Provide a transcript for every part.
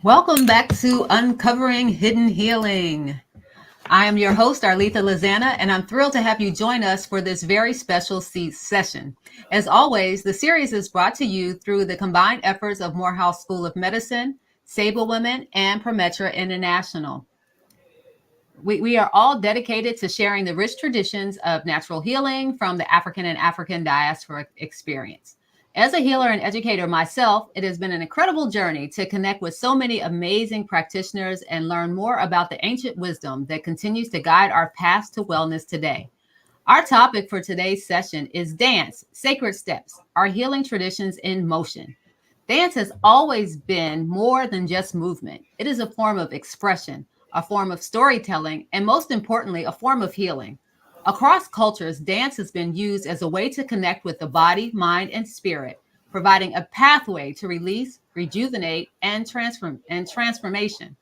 Welcome back to Uncovering Hidden Healing. I am your host, Arletha Lizana, and I'm thrilled to have you join us for this very special session. As always, the series is brought to you through the combined efforts of Morehouse School of Medicine, Sable Women, and Prometra International. We are all dedicated to sharing the rich traditions of natural healing from the African and African diaspora experience. As a healer and educator myself, it has been an incredible journey to connect with so many amazing practitioners and learn more about the ancient wisdom that continues to guide our path to wellness today. Our topic for today's session is dance, sacred steps, our healing traditions in motion. Dance has always been more than just movement. It is a form of expression, a form of storytelling, and most importantly, a form of healing. Across cultures, dance has been used as a way to connect with the body, mind, and spirit, providing a pathway to release, rejuvenate, and transformation.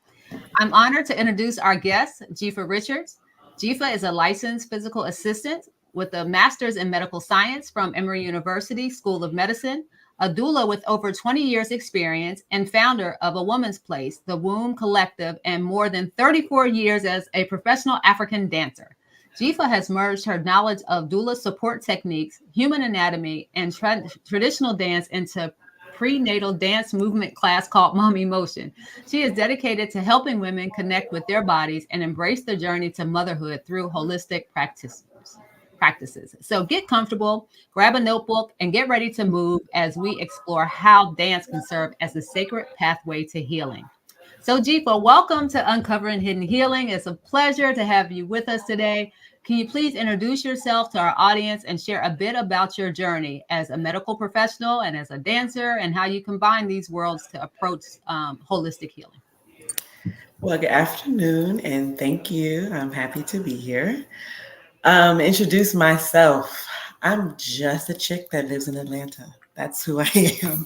I'm honored to introduce our guest, Jifa Richards. Jifa is a licensed physical assistant with a master's in medical science from Emory University School of Medicine, a doula with over 20 years experience, and founder of A Woman's Place, the Womb Collective, and more than 34 years as a professional African dancer. Jifa has merged her knowledge of doula support techniques, human anatomy, and traditional dance into prenatal dance movement class called Mommy Motion. She is dedicated to helping women connect with their bodies and embrace the journey to motherhood through holistic practices. So get comfortable, grab a notebook, and get ready to move as we explore how dance can serve as a sacred pathway to healing. So, Jifa, welcome to Uncovering Hidden Healing. It's a pleasure to have you with us today. Can you please introduce yourself to our audience and share a bit about your journey as a medical professional and as a dancer and how you combine these worlds to approach holistic healing? Well, good afternoon, and thank you. I'm happy to be here. Introduce myself. I'm just a chick that lives in Atlanta. That's who I am.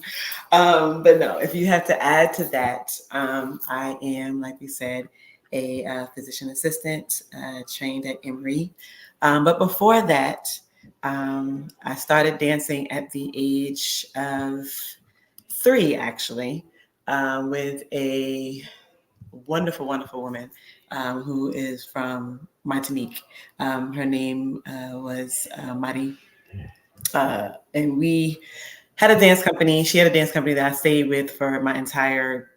But no, if you have to add to that, I am, like we said, a physician assistant trained at Emory. But before that, I started dancing at the age of 3, actually, with a wonderful, wonderful woman who is from Martinique. Her name was Mari. And we had a dance company. She had a dance company that I stayed with for my entire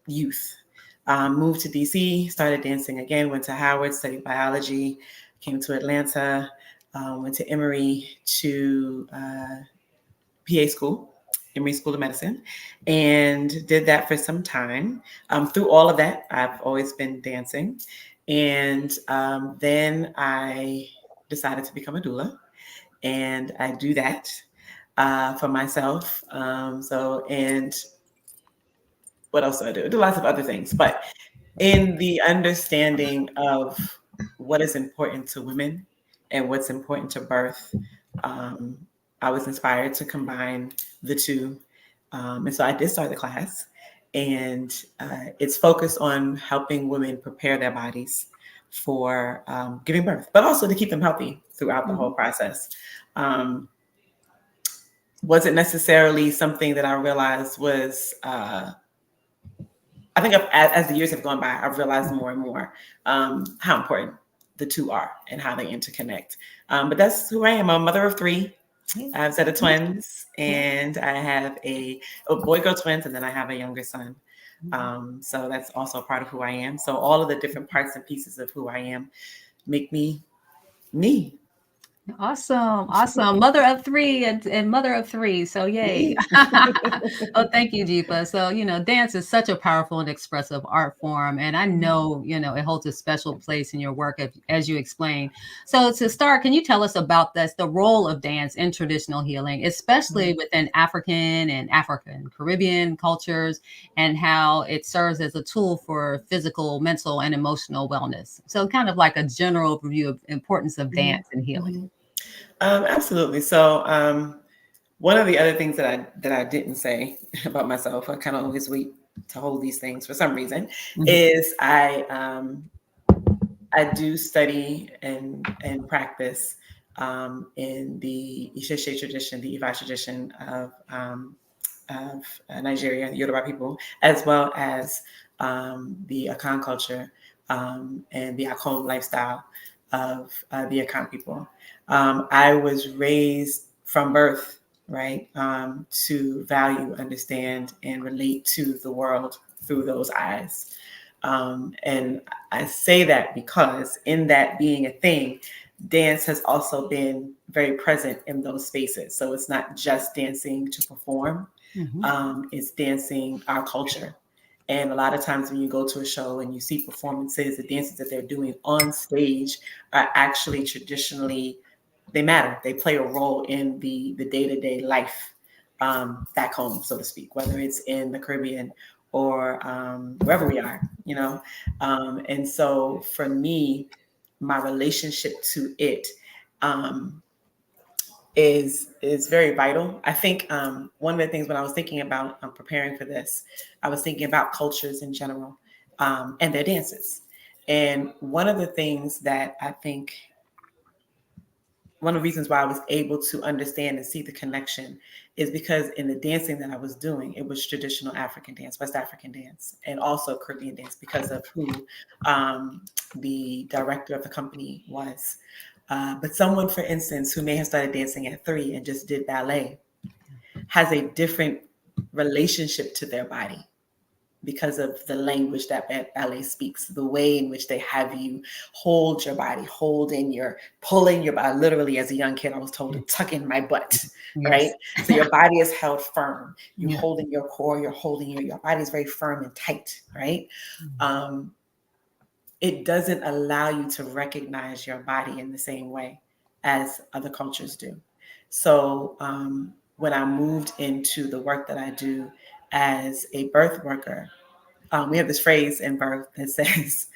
youth. Moved to DC, started dancing again, went to Howard, studied biology, came to Atlanta, went to Emory to PA school, Emory School of Medicine, and did that for some time. Through all of that, I've always been dancing. And then I decided to become a doula, and I do that for myself. And what else do I do? I do lots of other things, but in the understanding of what is important to women and what's important to birth, um, I was inspired to combine the two. And so I did start the class, and it's focused on helping women prepare their bodies for giving birth, but also to keep them healthy throughout the whole process. Um, wasn't necessarily something that I realized was I think as the years have gone by, I've realized more and more how important the two are and how they interconnect. But that's who I am. I'm a mother of 3. I have a set of twins, and I have a boy-girl twins, and then I have a younger son. So that's also part of who I am. So all of the different parts and pieces of who I am make me me. Awesome. Mother of 3 and mother of 3. So yay. Oh, thank you, Jeepa. So, dance is such a powerful and expressive art form. And I know, it holds a special place in your work as you explain. So to start, can you tell us about the role of dance in traditional healing, especially within African and African Caribbean cultures, and how it serves as a tool for physical, mental, and emotional wellness? So kind of like a general overview of importance of dance and healing. Absolutely. So one of the other things that I didn't say about myself, I kind of always wait to hold these things for some reason, is I do study and practice in the Isheshe tradition, the Ifa tradition of Nigeria, the Yoruba people, as well as the Akan culture, and the Akon lifestyle of the Akan people. I was raised from birth, right, to value, understand, and relate to the world through those eyes. And I say that because, in that being a thing, dance has also been very present in those spaces. So it's not just dancing to perform, it's dancing our culture. And a lot of times when you go to a show and you see performances, the dances that they're doing on stage are actually traditionally, they matter. They play a role in the day-to-day life back home, so to speak, whether it's in the Caribbean or wherever we are, you know. And so for me, my relationship to it um, is very vital. I think one of the things when I was thinking about preparing for this, I was thinking about cultures in general and their dances. And one of the things that I think, one of the reasons why I was able to understand and see the connection is because in the dancing that I was doing, it was traditional African dance, West African dance, and also Caribbean dance because of who the director of the company was. But someone, for instance, who may have started dancing at 3 and just did ballet has a different relationship to their body because of the language that ballet speaks, the way in which they have you hold your body, hold in your, pulling your body. Literally, as a young kid, I was told to tuck in my butt, right? Yes. So your body is held firm. You're Yeah. holding your core, you're holding your body is very firm and tight, right? Um, it doesn't allow you to recognize your body in the same way as other cultures do. So when I moved into the work that I do as a birth worker, we have this phrase in birth that says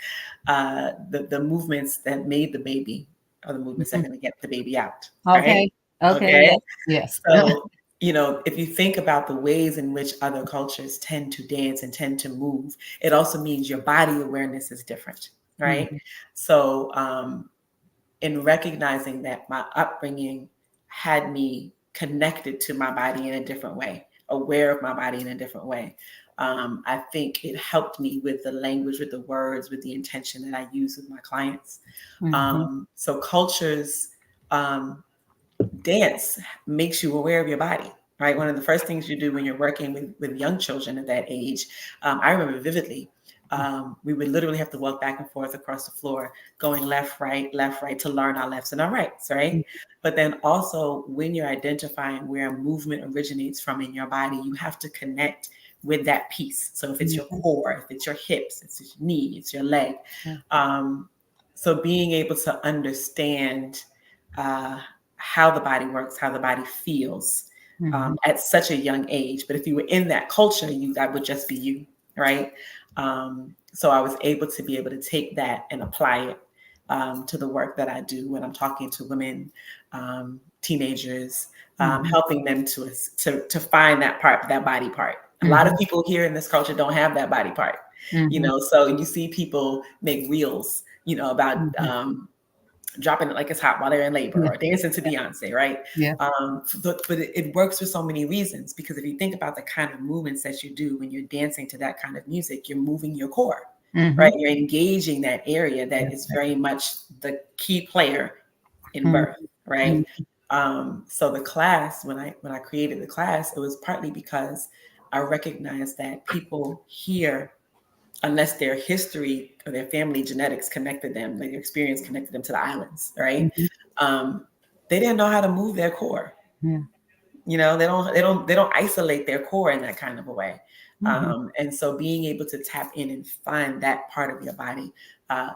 the movements that made the baby are the movements that are going to get the baby out, right? Okay. Okay. Okay. Yes. Yes. So, you know, if you think about the ways in which other cultures tend to dance and tend to move, it also means your body awareness is different, right? Mhm. So, in recognizing that my upbringing had me connected to my body in a different way, aware of my body in a different way. I think it helped me with the language, with the words, with the intention that I use with my clients. Mhm. So cultures, dance makes you aware of your body, right? One of the first things you do when you're working with young children at that age, I remember vividly, we would literally have to walk back and forth across the floor, going left, right, to learn our lefts and our rights, right? But then also, when you're identifying where movement originates from in your body, you have to connect with that piece. So if it's your Mhm. core, if it's your hips, it's your knee, it's your leg. Yeah. Um, so being able to understand uh, how the body works, how the body feels Mhm. at such a young age. But if you were in that culture, that would just be you, right? So I was able to be able to take that and apply it to the work that I do when I'm talking to women, teenagers, Mhm. helping them to find that part, that body part. A lot of Mhm. people here in this culture don't have that body part, you Mhm. know. So you see people make reels, you know, about Mhm. dropping it like it's hot while they're in labor Yeah. or dancing to Beyonce, right? Yeah. But it works for so many reasons, because if you think about the kind of movements that you do when you're dancing to that kind of music, you're moving your core, right? Mhm. You're engaging that area that That's is right. very much the key player in Mhm. birth, right? Mhm. So the class, when I created the class, it was partly because I recognized that people here, unless their history or their family genetics connected them, like their experience connected them to the islands, right? Mhm. Um, they didn't know how to move their core. Yeah. You know, they don't isolate their core in that kind of a way. Mhm. And so being able to tap in and find that part of your body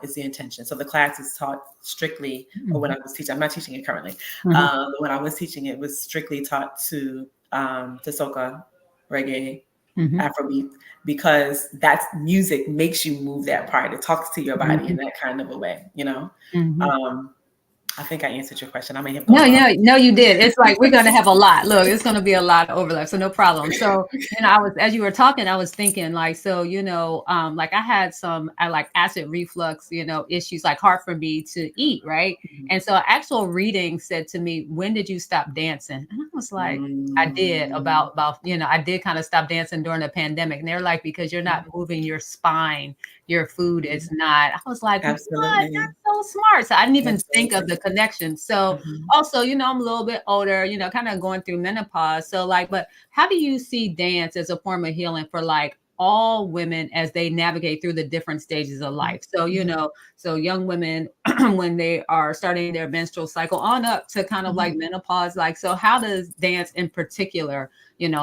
is the intention. So the class is taught strictly, or when Mhm. I was teaching, I'm not teaching it currently. Mhm. When I was teaching, it was strictly taught to soca, reggae, Mhm. Afrobeat, because that's music makes you move that part. It talks to your body in Mhm. that kind of a way, you know. Mhm. Um, I think I answered your question. I may have No, gone off. no, no, you did. It's like we're going to have a lot. Look, it's going to be a lot of overlap, so no problem. So, I was, as you were talking, I was thinking like, so, like I had some like acid reflux, issues, like hard for me to eat, right? And so, actual reading said to me, "When did you stop dancing?" was like, I did Mm. I did kind of stop dancing during the pandemic. And they're like, because you're not moving your spine, your food is not. I was like, what? Absolutely. That's so smart. So I didn't even That's so think of the true. connection. So Mhm. also, I'm a little bit older, kind of going through menopause. So like, but how do you see dance as a form of healing for like all women as they navigate through the different stages of life? So, Mhm. so young women when they are starting their menstrual cycle on up to kind of like Mhm. menopause, like, so how does dance in particular,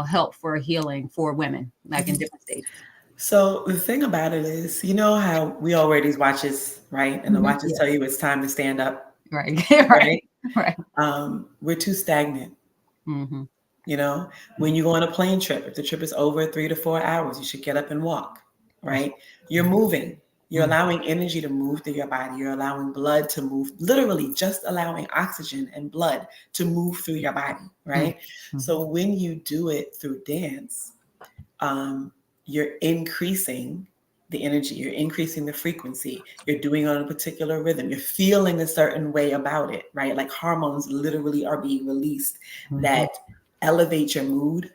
help for healing for women, like in Mhm. different stages? So the thing about it is, you know how we all wear these watches, right? And the Mhm. watches tell Yes. you it's time to stand up, Right. Right. right? Right. We're too stagnant. Hmm. You know, when you go on a plane trip, if the trip is over 3 to 4 hours, you should get up and walk, That's right? You're moving. You're right. allowing energy to move through your body. You're allowing blood to move, literally just allowing oxygen and blood to move through your body, Mm-hmm. right? So when you do it through dance, um, you're increasing the energy, you're increasing the frequency, you're doing it on a particular rhythm, you're feeling a certain way about it, right? Like hormones literally are being released Mm-hmm. that elevate your mood,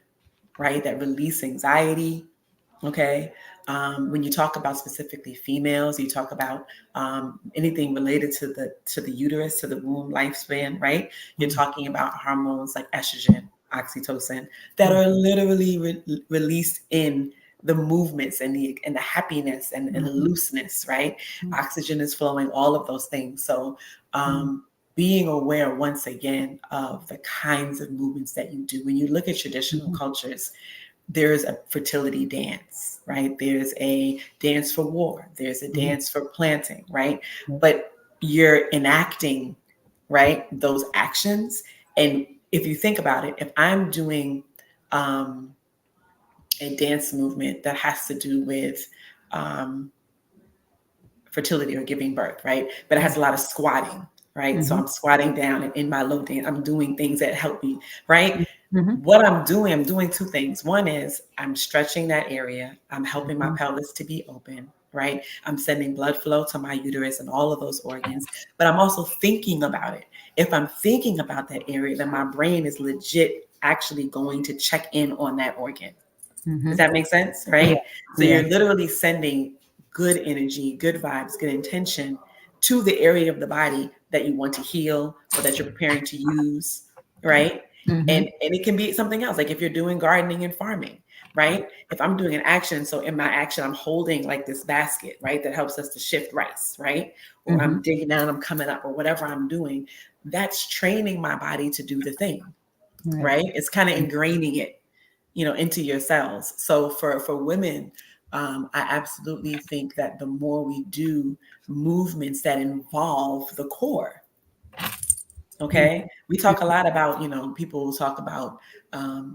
right? That release anxiety. Okay. When you talk about specifically females, you talk about anything related to the uterus, to the womb lifespan, right? You're talking about hormones like estrogen, oxytocin, that are literally released in the movements and the happiness and the Mm-hmm. looseness, right? Oxygen is flowing, all of those things. So Mm-hmm. being aware once again of the kinds of movements that you do. When you look at traditional cultures, there's a fertility dance, right? There's a dance for war. There's a Mm-hmm. dance for planting, right? Mm-hmm. But you're enacting, right, those actions. And if you think about it, if I'm doing um, a dance movement that has to do with um, fertility or giving birth, right? But it has a lot of squatting, right? So Mm-hmm. I'm squatting down and in my low dance, I'm doing things that help me, right? Mm-hmm. What I'm doing two things. One is I'm stretching that area. I'm helping my pelvis to be open, right? I'm sending blood flow to my uterus and all of those organs, but I'm also thinking about it. If I'm thinking about that area, then my brain is legit actually going to check in on that organ. Does Mm-hmm. that make sense? Yeah. Right? So Yeah. you're literally sending good energy, good vibes, good intention to the area of the body that you want to heal or that you're preparing to use, right? Mm-hmm. And it can be something else, like if you're doing gardening and farming, right? If I'm doing an action, so in my action, I'm holding like this basket, right? That helps us to shift rice, right? Or Mm-hmm. I'm digging down, I'm coming up, or whatever I'm doing. That's training my body to do the thing, Right. right? It's kind of ingraining it, into your cells. So for women, I absolutely think that the more we do movements that involve the core, okay, we talk a lot about, people will talk about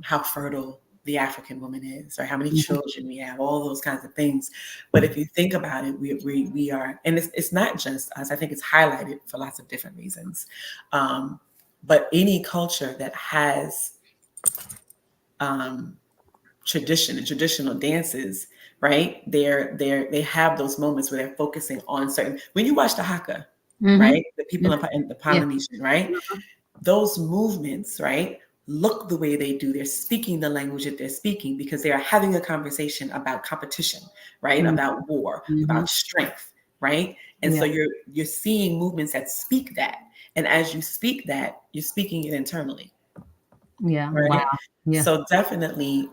how fertile the African woman is, or how many Mm-hmm. children we have, all those kinds of things. But if you think about it, we are, and it's not just us. I think it's highlighted for lots of different reasons. Um, but any culture that has um, tradition and traditional dances, right? They have those moments where they're focusing on certain. When you watch the Haka, Mm-hmm. right? The people in the Yeah. Polynesian, right? Those movements, right? Look the way they do. They're speaking the language that they're speaking because they are having a conversation about competition, right? About war, Mm-hmm. about strength, right? And Yeah. so you're seeing movements that speak that. And as you speak that, you're speaking it internally, Yeah. Wow. right? Yeah. So definitely,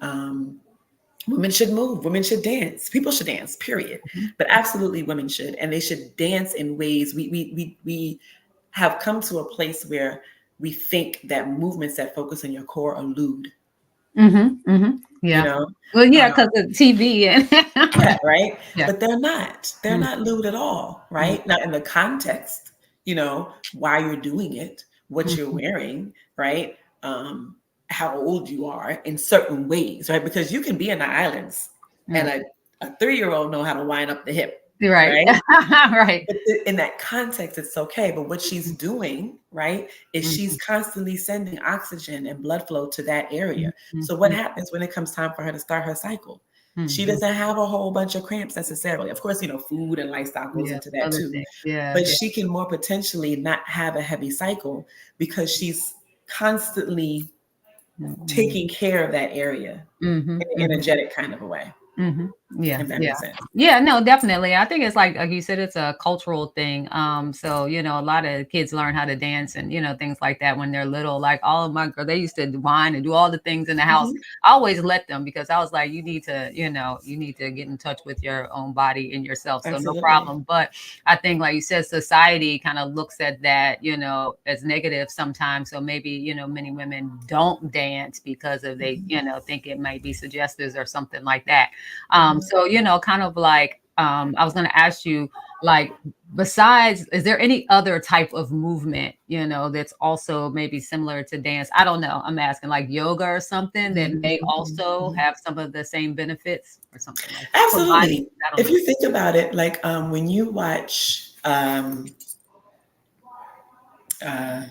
women should move. Women should dance. People should dance. Period. But absolutely, women should, and they should dance in ways. We have come to a place where we think that movements that focus on your core are lewd. Mm-hmm. Mm-hmm. You Yeah. know, Well, yeah, um, because of TV and yeah, right. yeah. But they're not. They're not lewd at all, right? Now, in the context, why you're doing it, what you're Mm-hmm. wearing, right? How old you are in certain ways, right? Because you can be in the islands and Yeah. a 3-year-old know how to wind up the hip, You're right. right? Right. But in that context, it's okay. But what she's doing, right, is she's Mm-hmm. constantly sending oxygen and blood flow to that area. So what Mm-hmm. happens when it comes time for her to start her cycle? She Mm-hmm. doesn't have a whole bunch of cramps necessarily. Of course, food and lifestyle goes Yeah. into that Other too. things. Yeah. But Yeah. she can more potentially not have a heavy cycle because she's constantly taking care of that area Mm-hmm. in an Mm-hmm. energetic kind of a way, Yeah, if that yeah. makes sense. Yeah, no, definitely. I think it's like you said, it's a cultural thing. So a lot of kids learn how to dance and things like that when they're little. Like all of my girls, they used to whine and do all the things in the house. Mhm. I always let them because I was like, you need to get in touch with your own body and yourself. So no Absolutely. problem. But I think, like you said, society kind of looks at that, as negative sometimes. So maybe, many women don't dance because of they, Mhm. think it might be suggestive or something like that. Mhm. So, kind of like, I was going to ask you, like, besides, is there any other type of movement, that's also maybe similar to dance? I don't know. I'm asking like yoga or something that Mhm. may Mhm. also Mhm. have some of the same benefits or something like that. For body, Absolutely. I don't If know. you think about it, like when you watch uh,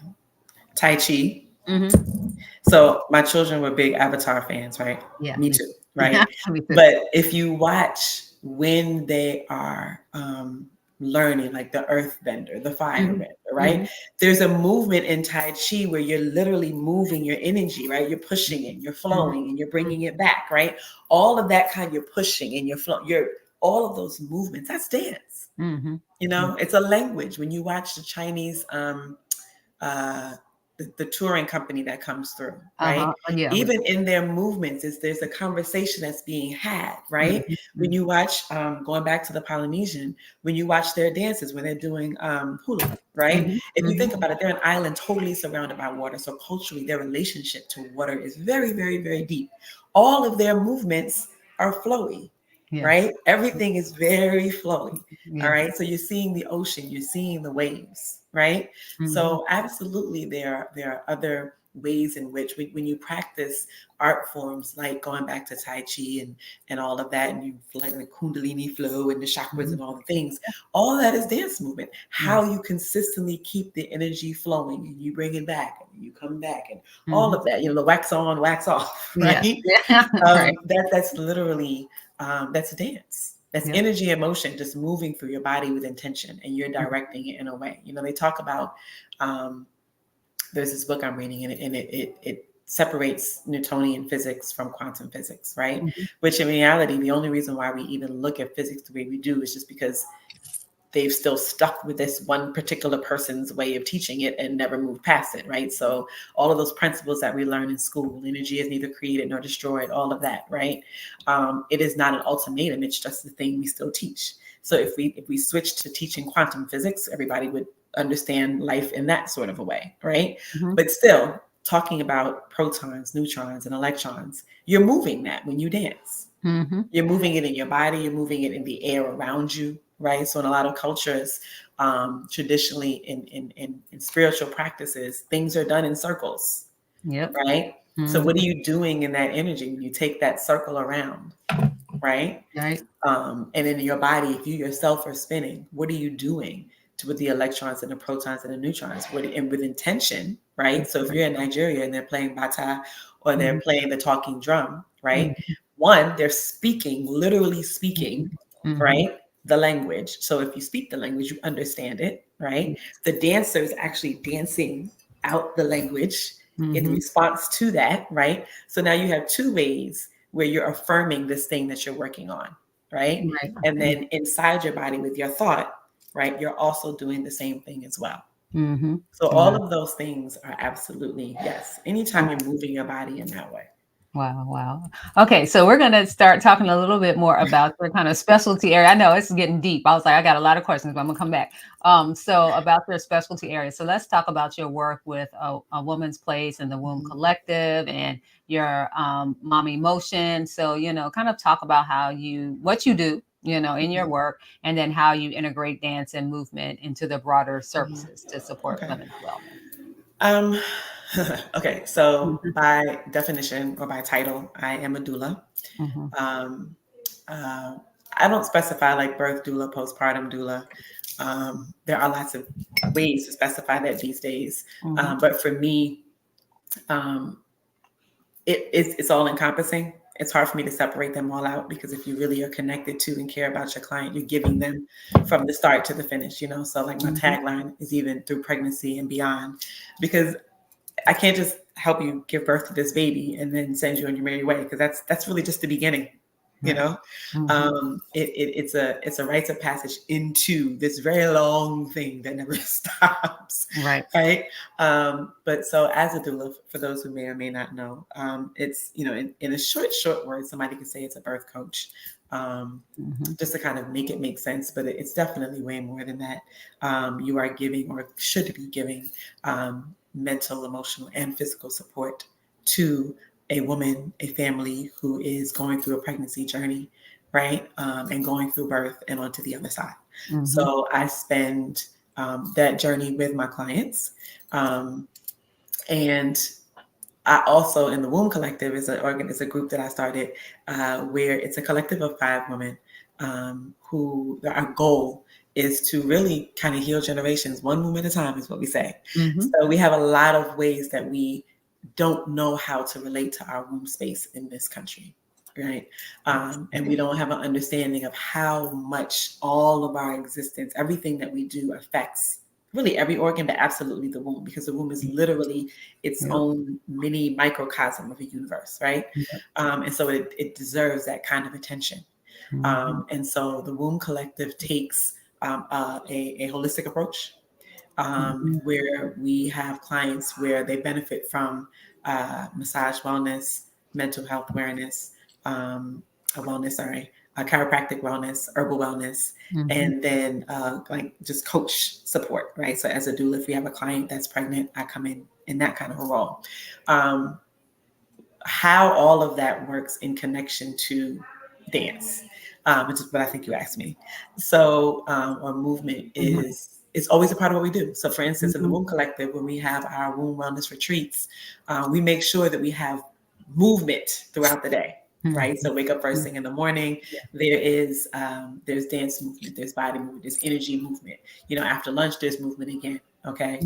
Tai Chi, Hmm. so my children were big Avatar fans, right? Yeah, Me me too, too. right? Me too. But if you watch when they are learning, like the earth bender, the fire Hmm. bender, right? Hmm. There's a movement in Tai Chi where you're literally moving your energy, right? You're pushing it, you're Hmm. flowing, and you're bringing it back, right? All of that kind, you're pushing and you're flowing, you're all of those movements, that's dance. Hmm. It's a language. When you watch the Chinese uh, the touring company that comes through, right? Uh-huh. Yeah. Even in their movements, there's a conversation that's being had, right? When Hmm. you watch, going back to the Polynesian, when you watch their dances, when they're doing hula, right? Hmm. If you Hmm. think about it, they're an island totally surrounded by water. So culturally, their relationship to water is very, very, very deep. All of their movements are flowy, Yeah. right? Everything is very flowy. All Yeah. right. So you're seeing the ocean, you're seeing the waves, right? Hmm. So absolutely, there are other ways in which when you practice art forms like going back to Tai Chi and all of that, and you like the Kundalini flow and the chakras Hmm. and all the things, all that is dance movement. Yeah. How you consistently keep the energy flowing and you bring it back and you come back and all Hmm. of that, the wax on, wax off, Yeah. right? Yeah. Right. That's literally that's dance. That's Yep. energy and motion just moving through your body with intention and you're directing it in a way. They talk about um, there's this book I'm reading and it separates Newtonian physics from quantum physics, right? Mhm. Which in reality, the only reason why we even look at physics the way we do is just because they've still stuck with this one particular person's way of teaching it and never moved past it, right? So all of those principles that we learn in school, energy is neither created nor destroyed, all of that, right? It is not an ultimatum; it's just the thing we still teach. So if we switch to teaching quantum physics, everybody would understand life in that sort of a way, right? Mhm. But still, talking about protons, neutrons, and electrons, you're moving that when you dance. Mhm. You're moving it in your body, you're moving it in the air around you, right? So in a lot of cultures, traditionally in spiritual practices, things are done in circles, Yep. right? So Mhm. what are you doing in that energy when you take that circle around, right? Right. And in your body, if you yourself are spinning, what are you doing with the electrons and the protons and the neutrons? And with intention, right? So if you're in Nigeria and they're playing bata or they're Mhm. playing the talking drum, right? Mhm. One, they're speaking, literally speaking, Mhm. Mhm. right? The language. So if you speak the language, you understand it, right? The dancer is actually dancing out the language in Mhm. response to that, right? So now you have two ways where you're affirming this thing that you're working on, right? Right. And then inside your body with your thought, right, you're also doing the same thing as well. Mhm. So all Wow. of those things are absolutely yes. Anytime you're moving your body in that way. Wow, wow. Okay, so we're gonna start talking a little bit more about their kind of specialty area. I know it's getting deep. I was like, I got a lot of questions, but I'm gonna come back. So about their specialty area. So let's talk about your work with a woman's place and the Womb Mhm. Collective and your mommy motion. So kind of talk about what you do, in your Mhm. work, and then how you integrate dance and movement into the broader Mhm. services to support Okay. women's wellness. Um, okay. So Mhm. by definition or by title, I am a doula. Mhm. Um, uh, I don't specify like birth doula, postpartum doula. There are lots of ways to specify that these days. Mhm. But for me, um, it's all encompassing. It's hard for me to separate them all out because if you really are connected to and care about your client, you're giving them from the start to the finish. So like my Mhm. tagline is even through pregnancy and beyond, because I can't just help you give birth to this baby and then send you on your merry way, because that's really just the beginning. You Right. know, it's a rites of passage into this very long thing that never stops, Right. right? But so as a doula, for those who may or may not know, it's, in a short word, somebody could say it's a birth coach, just to kind of make it make sense. But it's definitely way more than that. You are giving, or should be giving, mental, emotional, and physical support to a woman, a family who is going through a pregnancy journey, right? And going through birth and onto the other side. So I spend that journey with my clients. And I also, in the Womb Collective, is a group that I started, where it's a collective of 5 women, who our goal is to really kind of heal generations, one womb at a time, is what we say. So we have a lot of ways that we don't know how to relate to our womb space in this country, right? And we don't have an understanding of how much all of our existence, everything that we do, affects really every organ, but absolutely the womb, because the womb is literally its own mini microcosm of a universe, right? And so it deserves that kind of attention. And so the Womb Collective takes a holistic approach, where we have clients where they benefit from massage wellness, mental health awareness, chiropractic wellness, herbal wellness, and then like just coach support, right? So as a doula, if we have a client that's pregnant, I come in that kind of a role. How all of that works in connection to dance, which is what I think you asked me. So, or movement is always a part of what we do. So, for instance, in the Womb Collective, when we have our womb wellness retreats, we make sure that we have movement throughout the day. Right. So wake up first thing in the morning. There's dance movement, there's body movement, there's energy movement. After lunch, there's movement again. Okay.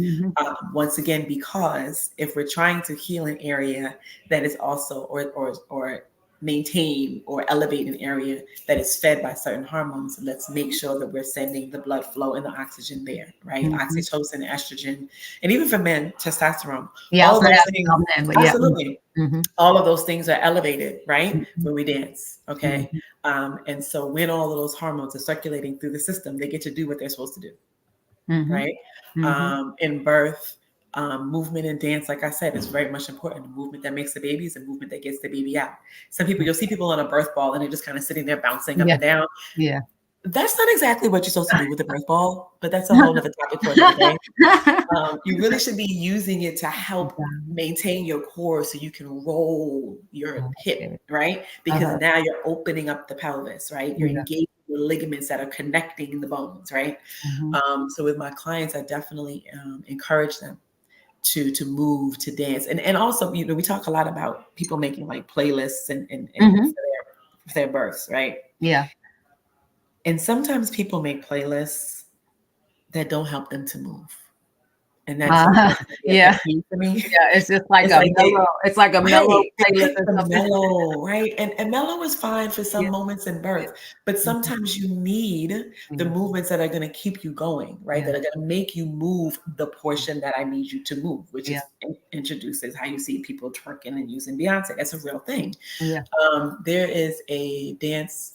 Once again, because if we're trying to heal an area that is also, or maintain or elevate an area that is fed by certain hormones, let's make sure that we're sending the blood flow and the oxygen there, right? Oxytocin, estrogen, and even for men, testosterone. All of those things, absolutely. All of those things are elevated, right? When we dance, okay? And so when all of those hormones are circulating through the system, they get to do what they're supposed to do, right? In birth, movement and dance, like I said, is very much important. The movement that makes the baby is the movement that gets the baby out. Some people, you'll see people on a birth ball and they're just kind of sitting there bouncing up and down. Yeah. That's not exactly what you're supposed to do with the birth ball, but that's a whole other topic for another day. You really should be using it to help maintain your core so you can roll your hip, right? Because now you're opening up the pelvis, right? You're engaging the ligaments that are connecting the bones, right? So with my clients, I definitely encourage them to move, to dance. And also, we talk a lot about people making like playlists and for their births, right? Yeah. And sometimes people make playlists that don't help them to move. And that's for me. Yeah, it's just like mellow. It's like a mellow playlist or something. Mellow, right? And mellow is fine for some moments in birth, but sometimes you need the movements that are going to keep you going, right? That are going to make you move the portion that I need you to move, which is introduces how you see people twerking and using Beyonce. That's a real thing. There is a dance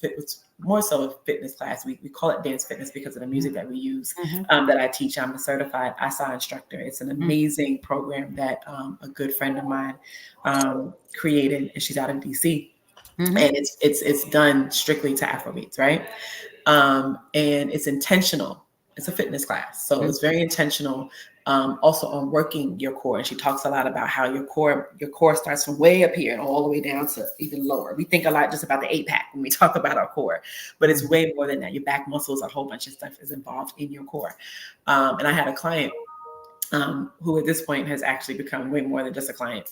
more so a fitness class. We call it dance fitness because of the music that we use, that I teach. I'm a certified ASA instructor. It's an amazing program that a good friend of mine created, and she's out in DC. And it's done strictly to Afrobeats, right? And it's intentional. It's a fitness class, so it's very intentional. Also on working your core, and she talks a lot about how your core starts from way up here and all the way down to even lower. We think a lot just about the 8-pack when we talk about our core, but it's way more than that. Your back muscles, a whole bunch of stuff is involved in your core. And I had a client who at this point has actually become way more than just a client.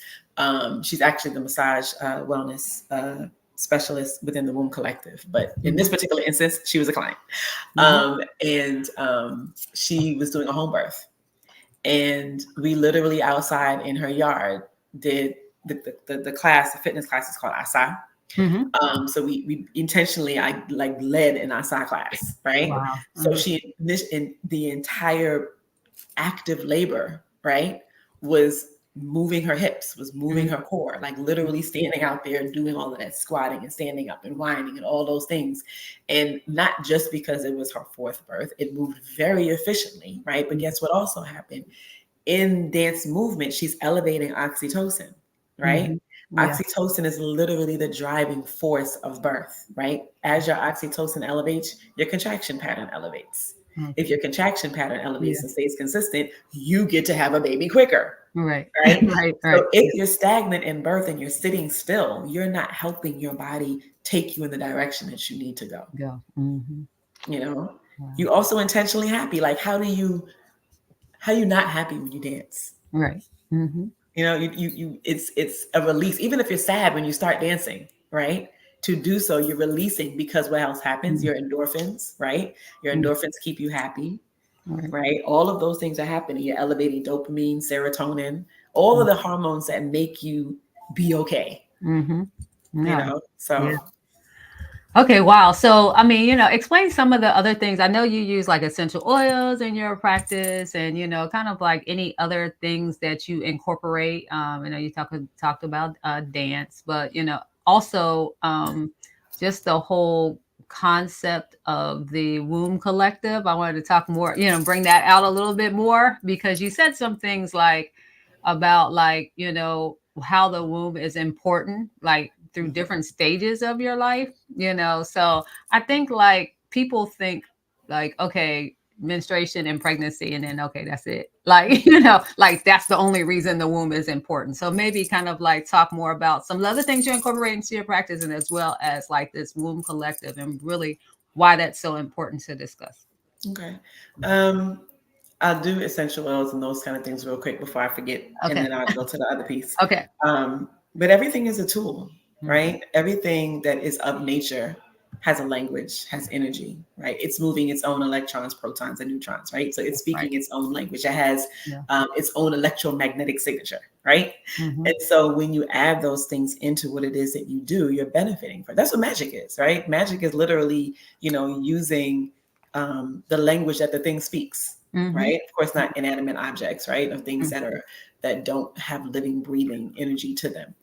She's actually the massage wellness specialist within the Womb Collective, but in this particular instance, she was a client. And she was doing a home birth. And we literally outside in her yard did the class, the fitness class is called ASA. So we intentionally, I like led an ASA class, right? Wow. So in the entire active labor, right, was moving her hips, was moving her core, like literally standing out there and doing all of that squatting and standing up and whining and all those things. And not just because it was her fourth birth, it moved very efficiently, right? But guess what also happened? In dance movement, she's elevating oxytocin, right? Yeah. Oxytocin is literally the driving force of birth, right? As your oxytocin elevates, your contraction pattern elevates. If your contraction pattern elevates Yeah. and stays consistent, you get to have a baby quicker, Right. right? Right. So if you're stagnant in birth and you're sitting still, you're not helping your body take you in the direction that you need to go. Go. You know, Wow. you also intentionally happy. Like, how you not happy when you dance? Right. You know, it's a release. Even if you're sad when you start dancing, right? To do so, you're releasing, because what else happens? Your endorphins, right? Your endorphins keep you happy, right? All of those things are happening. You're elevating dopamine, serotonin, all of the hormones that make you be okay. You Yeah. know, so Okay, wow. So, I mean, explain some of the other things. I know you use like essential oils in your practice and, kind of like any other things that you incorporate. I know you talked about dance, but, also just the whole concept of the womb collective. I wanted to talk more, bring that out a little bit more because you said some things like about like, how the womb is important, like through different stages of your life, so I think like people think like, okay, menstruation and pregnancy, and then okay, that's it, like, like that's the only reason the womb is important. So maybe kind of like talk more about some of the other things you incorporate into your practice, and as well as like this womb collective and really why that's so important to discuss. okay. I'll do essential oils and those kind of things real quick before I forget, and Okay. then I'll go to the other piece. Okay. But everything is a tool, Mhm. right? Everything that is of nature has a language, has energy, right? It's moving its own electrons, protons, and neutrons, right? So it's Right. speaking its own language. It has Yeah. its own electromagnetic signature, right? Mhm. And so when you add those things into what it is that you do, you're benefiting from. That's what magic is, right? Magic is literally, using the language that the thing speaks, Mhm. right? Of course, not inanimate objects, right? Of things Mhm. that don't have living, breathing energy to them.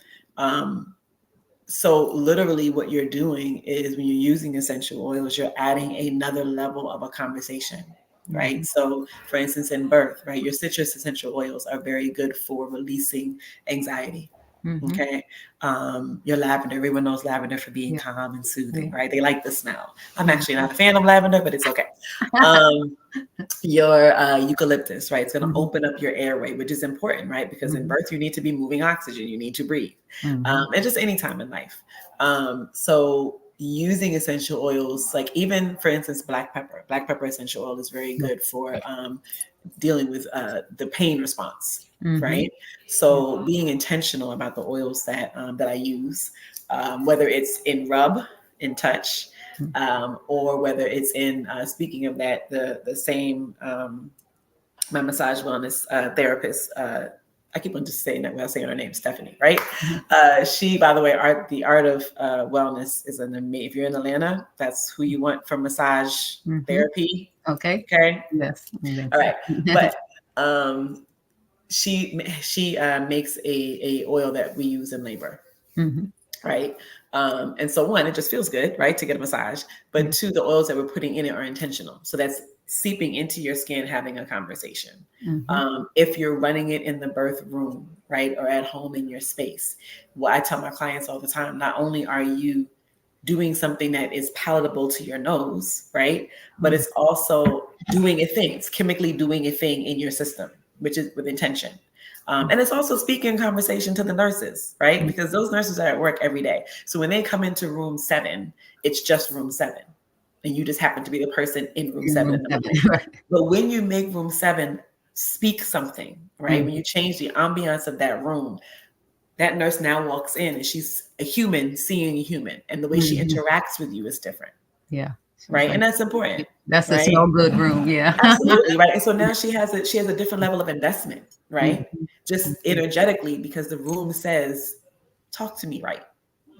So literally what you're doing is when you're using essential oils, you're adding another level of a conversation, right? Mhm. So for instance, in birth, right, your citrus essential oils are very good for releasing anxiety. Mhm. Okay. Your lavender, everyone knows lavender for being Yeah. calm and soothing, Yeah. right? They like the smell. I'm Mhm. actually not a fan of lavender, but it's okay. Um, your eucalyptus, right? It's going to Mhm. open up your airway, which is important, right? Because in Mhm. birth, you need to be moving oxygen, you need to breathe, Mhm. and just any time in life. So using essential oils, like even for instance, black pepper essential oil is very good for dealing with the pain response, Mhm. right? So being intentional about the oils that I use, whether it's in rub, in touch, or whether it's in speaking of that, the same my massage wellness therapist. I keep on just saying that without saying her name, Stephanie, right? Mhm. She, by the way, the art of wellness is an amazing. If you're in Atlanta, that's who you want for massage Mhm. therapy. Okay. Okay, Yes. Yes. all right, but um, she makes a oil that we use in labor, Mhm. right? And so one, it just feels good, right, to get a massage. But Yeah. two, the oils that we're putting in it are intentional. So that's seeping into your skin, having a conversation. Mhm. If you're running it in the birth room, right, or at home in your space, well, I tell my clients all the time, not only are you doing something that is palatable to your nose, right, but Mhm. it's also doing a thing. It's chemically doing a thing in your system, which is with intention. And it's also speaking conversation to the nurses, right? Mhm. Because those nurses are at work every day. So when they come into room 7, it's just room 7. And you just happen to be the person in room In 7 room in the 7. moment. Right. But when you make room 7 speak something, right? When Mhm. you change the ambiance of that room, that nurse now walks in and she's a human seeing a human. And the way she Mhm. interacts with you is different, Yeah. So it's right? like, And that's important, that's a right? smell good room. Yeah. Absolutely, right. And so now she has a different level of investment, right? Mhm. Just Mhm. energetically, because the room says, talk to me right.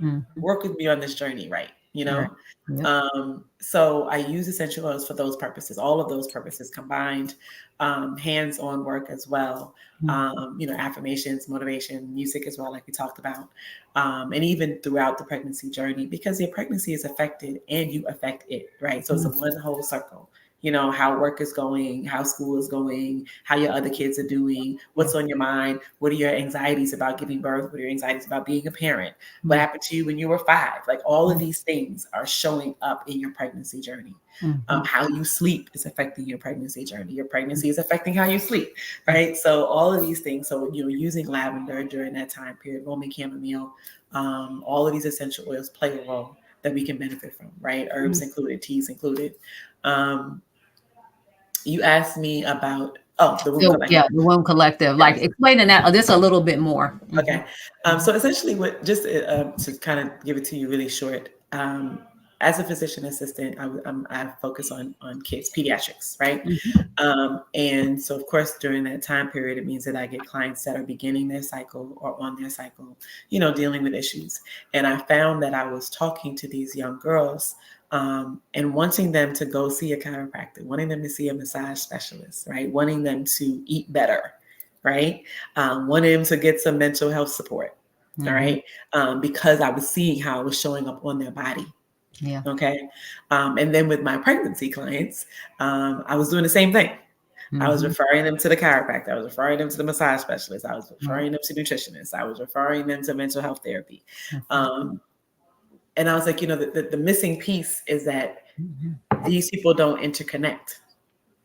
Mhm. Work with me on this journey, right? you Right. know? Yep. So I use essential oils for those purposes, all of those purposes combined, hands-on work as well, Mm, affirmations, motivation, music as well, like we talked about, and even throughout the pregnancy journey, because your pregnancy is affected and you affect it, right? So it's a mm, one whole circle. How work is going, how school is going, how your other kids are doing, yeah. what's on your mind, what are your anxieties about giving birth, what are your anxieties about being a parent, what Mm, happened to you when you were 5. Like all of mm, these things are showing up in your pregnancy journey. mhm, How you sleep is affecting your pregnancy journey. Your pregnancy is affecting how you sleep, right? So all of these things. So using lavender during that time period, Roman chamomile, all of these essential oils play a role that we can benefit from, right? Herbs mm. included, teas included. Um, you asked me about the womb So yeah, collective. the Womb Collective. Like Yes. explaining that just a little bit more. Okay. So essentially, what just to kind of give it to you really short. As a physician assistant, I focus on kids, pediatrics, right? Mhm, And so, of course, during that time period, it means that I get clients that are beginning their cycle or on their cycle, dealing with issues. And I found that I was talking to these young girls and wanting them to go see a chiropractor, wanting them to see a massage specialist, right? Wanting them to eat better, right? Wanting them to get some mental health support, all mhm. right? Because I was seeing how it was showing up on their body. Yeah. Okay. And then with my pregnancy clients, I was doing the same thing. I was Mhm. referring them to the chiropractor. I was referring them to the massage specialist. I was Right. referring them to nutritionists. I was referring them to mental health therapy. That's right. Um, and I was like, the missing piece is that Mhm, these people don't interconnect,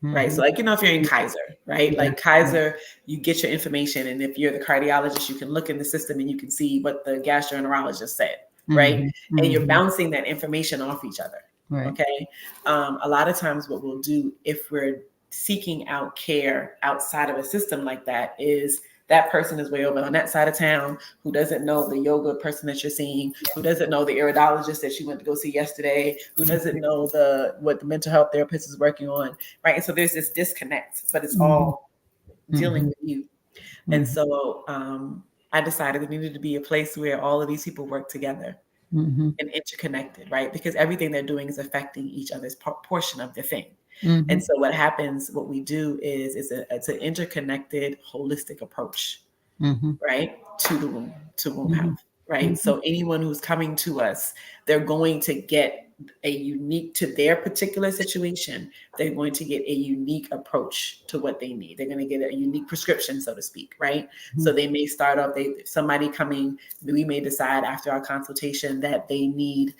right? So mhm. like, if you're in Yeah. Kaiser, right? Yeah. Like Kaiser, you get your information. And if you're the cardiologist, you can look in the system and you can see what the gastroenterologist said, right? Mhm, And you're mhm. bouncing that information off each other. Right. Okay. A lot of times what we'll do if we're seeking out care outside of a system like that is that person is way over on that side of town who doesn't know the yoga person that you're seeing, who doesn't know the iridologist that you went to go see yesterday, who doesn't know what the mental health therapist is working on, right? And so there's this disconnect, but it's Mhm, all dealing mhm, with you. And mhm, so I decided there needed to be a place where all of these people work together mhm, and interconnected, right? Because everything they're doing is affecting each other's portion of the thing. And mhm, so what happens, what we do is it's an interconnected, holistic approach, mhm, right? To womb mhm, health, right? mhm, So anyone who's coming to us, they're going to get a unique to their particular situation. They're going to get a unique approach to what they need. They're going to get a unique prescription, so to speak, right? So mhm. they may start off, somebody coming, we may decide after our consultation that they need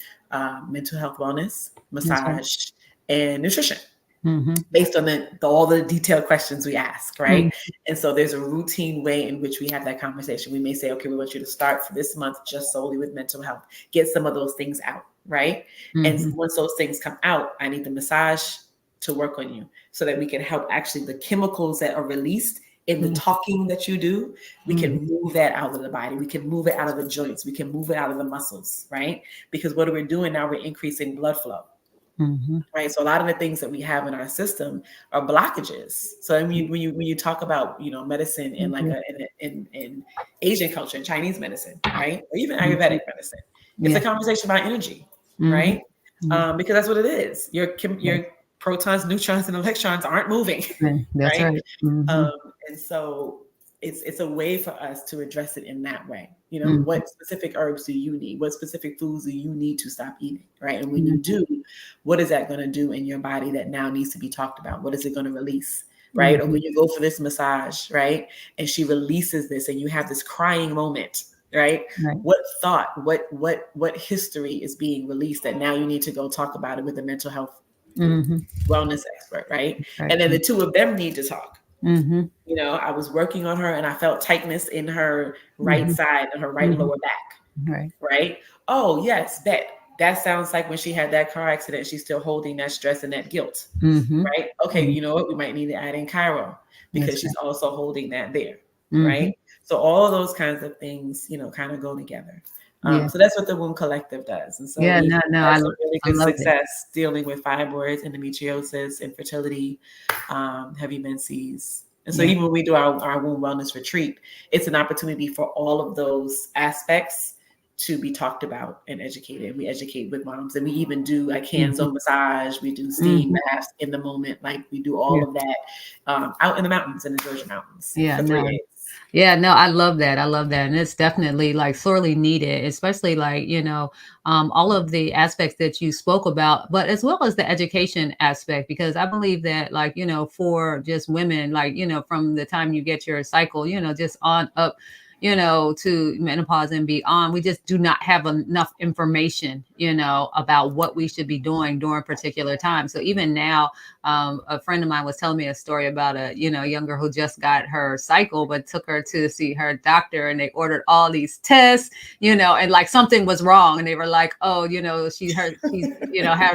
mental health wellness, That's right. massage, and nutrition Mhm, based on all the detailed questions we ask, right? mhm, And so there's a routine way in which we have that conversation. We may say, okay, we want you to start for this month just solely with mental health, get some of those things out, right? And mhm, once those things come out, I need the massage to work on you so that we can help actually the chemicals that are released in the mhm, talking that you do, we mhm. can move that out of the body. We can move it out of the joints. We can move it out of the muscles, right? Because what are we doing now? We're increasing blood flow, Mhm. right? So a lot of the things that we have in our system are blockages. So I mean, when you talk about medicine in Thank like you. in Asian culture, in Chinese medicine, right, or even Mhm. Ayurvedic medicine, it's a Yeah. conversation about energy, Mhm. right? Yeah. Because that's what it is. Yeah. Your protons, neutrons, and electrons aren't moving, Yeah. That's right? right. Mhm. Um, and so it's a way for us to address it in that way. Mhm. What specific herbs do you need? What specific foods do you need to stop eating, right? And when you Mhm. do, what is that going to do in your body that now needs to be talked about? What is it going to release? Right? Or Mhm. when you go for this massage, right? And she releases this and you have this crying moment, right? Right. What thought, what history is being released that now you need to go talk about it with a mental health Mhm. wellness expert, right? Right. And then the two of them need to talk. Mhm. I was working on her and I felt tightness in her right Mhm. side and her right Mhm. lower back, Right. right? Oh, yes, bet. That sounds like when she had that car accident, she's still holding that stress and that guilt, Mhm. right? Okay, Mhm. you know what? We might need to add in Cairo because That's she's right. also holding that there, right? Mhm. So all of those kinds of things, kind of go together. Yeah. So that's what the Womb Collective does. And so Yeah. we've No. No. had some really I good love it. success dealing with fibroids, endometriosis, infertility, heavy menses. And so Yeah. even when we do our womb wellness retreat, it's an opportunity for all of those aspects to be talked about and educated. We educate with moms, and we even do like hands-on Mhm. massage. We do steam Mhm. baths in the moment. Like we do all Yeah. of that out in the mountains, in the Georgia mountains Yeah, for three no. days. Yeah, no, I love that. I love that. And it's definitely like sorely needed, especially like, all of the aspects that you spoke about, but as well as the education aspect, because I believe that like, for just women, like, from the time you get your cycle, just on up, to menopause and beyond, we just do not have enough information, about what we should be doing during particular times. So even now, a friend of mine was telling me a story about a young girl who just got her cycle but took her to see her doctor, and they ordered all these tests, and like something was wrong, and they were like, oh, she's her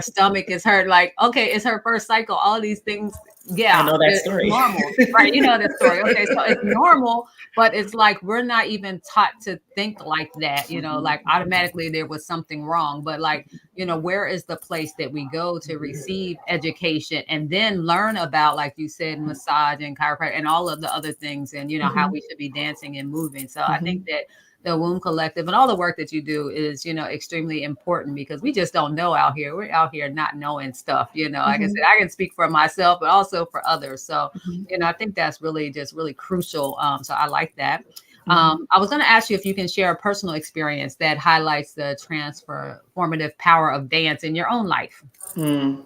stomach is hurt, like, okay, it's her first cycle, all these things. I Yeah, know that it's story. normal, right? You know the story. Okay, so it's normal, but it's like we're not even taught to think like that, like automatically there was something wrong. But like, where is the place that we go to receive education and then learn about, like you said, massage and chiropractic and all of the other things, and how Mhm. we should be dancing and moving. So I think Mhm. that the Womb Collective and all the work that you do is, extremely important, because we just don't know out here. We're out here not knowing stuff, like I said, Mhm. I can speak for myself, but also for others. So, Mhm. I think that's really just really crucial. So I like that. Mhm. I was going to ask you if you can share a personal experience that highlights the transformative power of dance in your own life. Mm.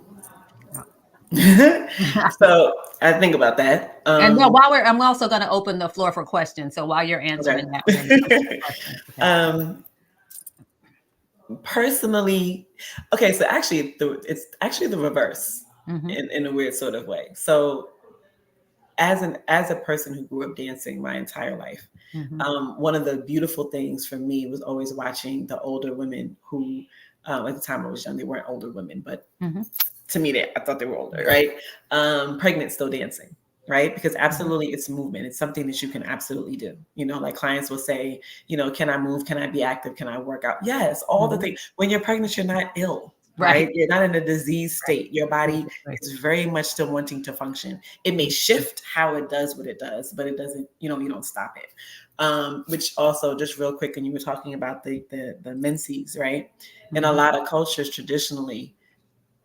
So I think about that. And no, I'm also going to open the floor for questions. So while you're answering that, maybe some Okay. questions. Okay. um, Personally, okay, so actually, it's actually the reverse Mm-hmm. in a weird sort of way. So as a person who grew up dancing my entire life, Mm-hmm. one of the beautiful things for me was always watching the older women who, at the time I was young, they weren't older women, but Mm-hmm. to me, I thought they were older, right? Pregnant, still dancing, right? Because Mm-hmm. absolutely, it's movement. It's something that you can absolutely do. Like clients will say, can I move? Can I be active? Can I work out? Yes, all the Mm-hmm. things. When you're pregnant, you're not ill, Right. right? You're not in a disease Right. state. Your body Exactly. is very much still wanting to function. It may shift how it does what it does, but it doesn't, you don't stop it. Which also, just real quick, when you were talking about the menses, right? In a Mm-hmm. lot of cultures, traditionally,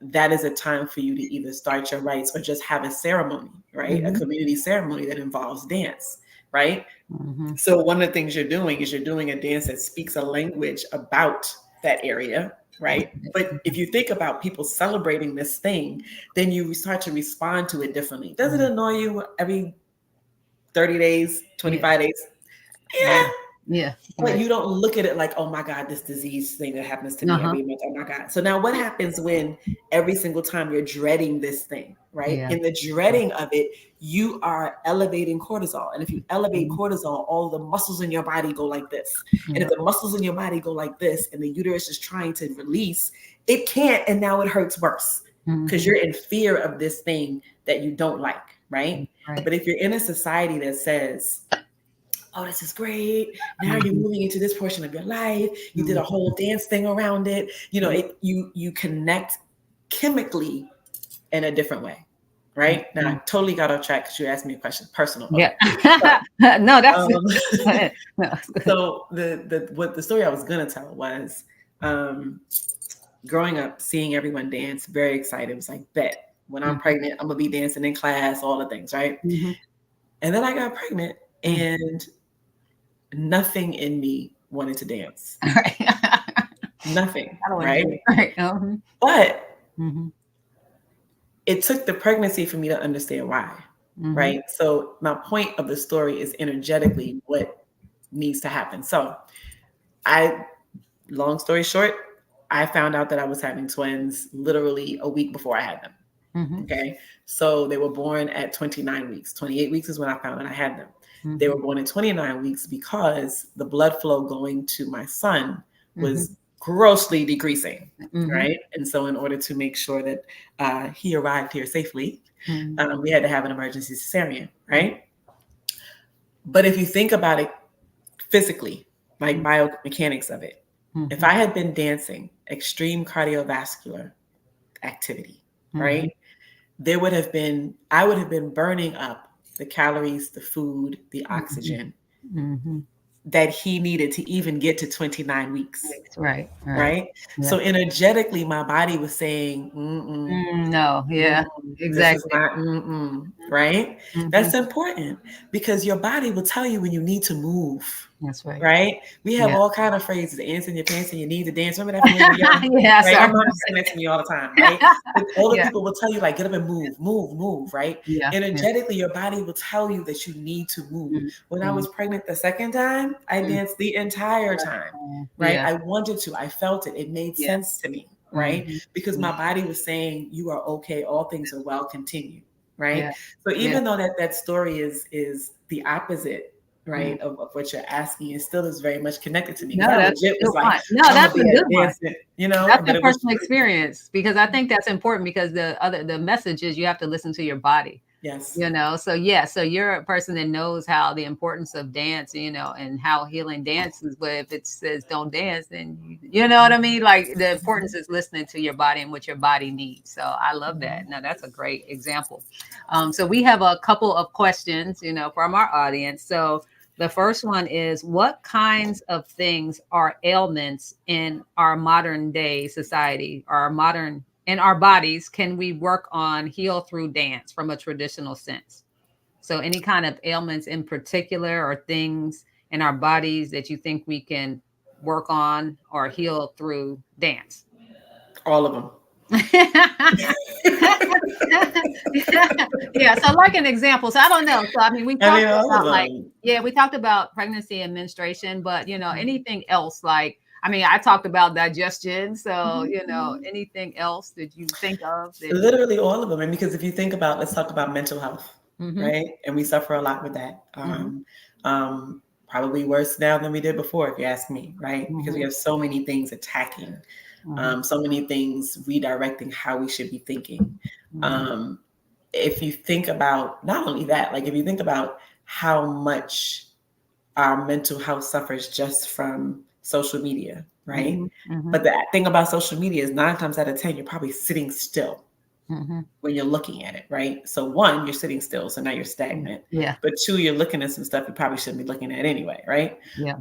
that is a time for you to either start your rites or just have a ceremony, right? A Mm-hmm. community ceremony that involves dance, right? Mm-hmm. So one of the things you're doing is you're doing a dance that speaks a language about that area, right? But if you think about people celebrating this thing, then you start to respond to it differently. Does it annoy you every 30 days, Yeah. 25 days? Yeah. Yeah, Yeah. but Right. you don't look at it like, oh my God, this disease thing that happens to me Uh-huh. every month. Oh my God. So now what happens when every single time you're dreading this thing, right? Yeah. In the dreading of it, you are elevating cortisol. And if you elevate Mm-hmm. cortisol, all the muscles in your body go like this. And if Yep. the muscles in your body go like this and the uterus is trying to release, it can't. And now it hurts worse because Mm-hmm. you're in fear of this thing that you don't like, right? Right. But if you're in a society that says, oh, this is great. Now you're Mm-hmm. moving into this portion of your life. You did a Mm-hmm. whole dance thing around it. Yep. You connect chemically in a different way, right? Now Mm-hmm. I totally got off track because you asked me a question. Personal. Yeah. Okay. So, No, that's um, go ahead. No, that's good. so the story I was gonna tell was um, growing up, seeing everyone dance, very excited. It was like, bet when I'm Mhm, pregnant, I'm gonna be dancing in class, all the things, right? mhm, And then I got pregnant, mm. and nothing in me wanted to dance. Right. Nothing, I don't right? enjoy it. Right. Mhm, But mhm, it took the pregnancy for me to understand why, mhm, right? So my point of the story is energetically what needs to happen. So I, long story short, I found out that I was having twins literally a week before I had them. mhm, Okay. So they were born at 29 weeks. 28 weeks is when I found out I had them. They mhm, were born at 29 weeks because the blood flow going to my son mhm, was grossly decreasing. mhm, Right. And so, in order to make sure that he arrived here safely, mhm, we had to have an emergency cesarean. mhm, Right. But if you think about it physically, like mhm, biomechanics of it, if mhm, I had been dancing extreme cardiovascular activity, mhm, right, I would have been burning up the calories, the food, the mhm, oxygen mhm, that he needed to even get to 29 weeks. Right. Right. Right. Yeah. So energetically, my body was saying, mm-mm, No. Yeah. this is Exactly. not, right? Hmm. That's important because your body will tell you when you need to move. That's right. Right? We have Yeah. all kind of phrases, ants in your pants and you need to dance. Remember that from when we were young? Yeah. Right? So I My remember mom used to say that to me all the time, that. right? But older Yeah. people will tell you, like, get up and move, move, move, right? Yeah. Yeah. Energetically, your body will tell you that you need to move. When I Mm-hmm. was pregnant the second time, I danced the entire time, right? Yeah. I wanted to, I felt it, it made sense Yes. to me, right? Hmm. Because my body was saying, you are okay, all things are well, continue, right? Yeah. So Yeah. even though that story is the opposite, Mm. right, of what you're asking, it still is very much connected to me because No, I that's legit a was good like, one. No, I'm that's gonna a be good at one. dancing, you know, That's but a it was personal true. experience because I think that's important because the message is you have to listen to your body. Yes. You know, so yeah, so you're a person that knows how the importance of dance, you know, and how healing dances. But if it says don't dance, then you know what I mean? Like the importance is listening to your body and what your body needs. So I love that. Now that's a great example. So we have a couple of questions, you know, from our audience. So the first one is what kinds of things are ailments in our modern day society, our modern in our bodies can we work on heal through dance from a traditional sense? So any kind of ailments in particular or things in our bodies that you think we can work on or heal through dance? All of them. Yeah, so like an example. So I don't know. So I mean, we I talked mean, all of about like, them. yeah, we talked about pregnancy and menstruation, but you know, anything else like, I mean, I talked about digestion. So, you know, anything else that you think of that we Literally all of them. And because if you think about, let's talk about mental health, mm-hmm, right? And we suffer a lot with that. mm-hmm, Probably worse now than we did before, if you ask me, right? Because we mm-hmm, have so many things attacking, mm-hmm, so many things redirecting how we should be thinking. mm-hmm, Um, if you think about not only that, like if you think about how much our mental health suffers just from social media, right? mm-hmm, mm-hmm, But the thing about social media is 9 times out of 10, you're probably sitting still mm-hmm, when you're looking at it, right? So one, you're sitting still, so now you're stagnant. yeah, But two, you're looking at some stuff you probably shouldn't be looking at anyway, right? yeah,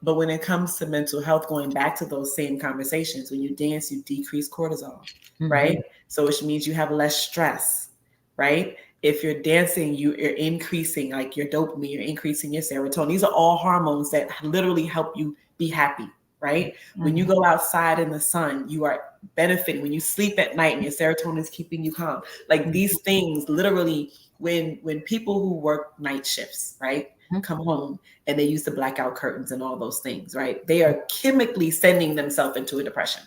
But when it comes to mental health, going back to those same conversations, when you dance, you decrease cortisol, mm-hmm, right? So which means you have less stress, right? If you're dancing, you're increasing like your dopamine, you're increasing your serotonin. These are all hormones that literally help you be happy, right? When you mm-hmm, go outside in the sun, you are benefiting. When you sleep at night and your serotonin is keeping you calm, like these things literally, when people who work night shifts, right, come home and they use the blackout curtains and all those things, right, they are chemically sending themselves into a depression,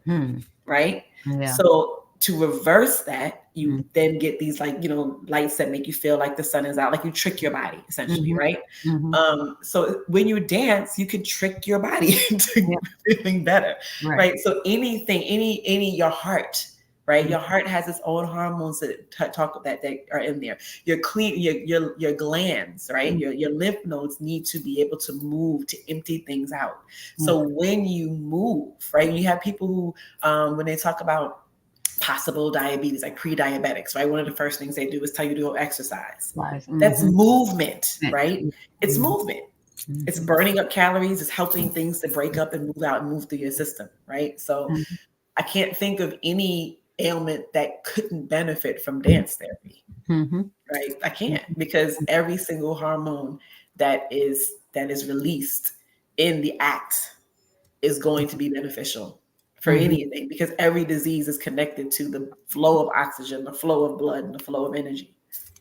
mm-hmm, right? yeah, So to reverse that, you mm-hmm, then get these like, lights that make you feel like the sun is out, like you trick your body essentially, mm-hmm, right? mm-hmm, So when you dance, you can trick your body into yeah, feeling better, right, right? So anything, your heart, right? mm-hmm, Your heart has its own hormones that talk that are in there. Your glands, right? Your lymph nodes need to be able to move to empty things out. So when you move, right? You have people who, when they talk about possible diabetes, like pre-diabetics, right? One of the first things they do is tell you to go exercise. That's mm-hmm, movement, right? It's mm-hmm, movement. It's burning up calories. It's helping things to break up and move out and move through your system, right? So mm-hmm, I can't think of any ailment that couldn't benefit from dance therapy, mm-hmm, right? I can't because every single hormone that is released in the act is going to be beneficial for mm-hmm. anything because every disease is connected to the flow of oxygen, the flow of blood, and the flow of energy.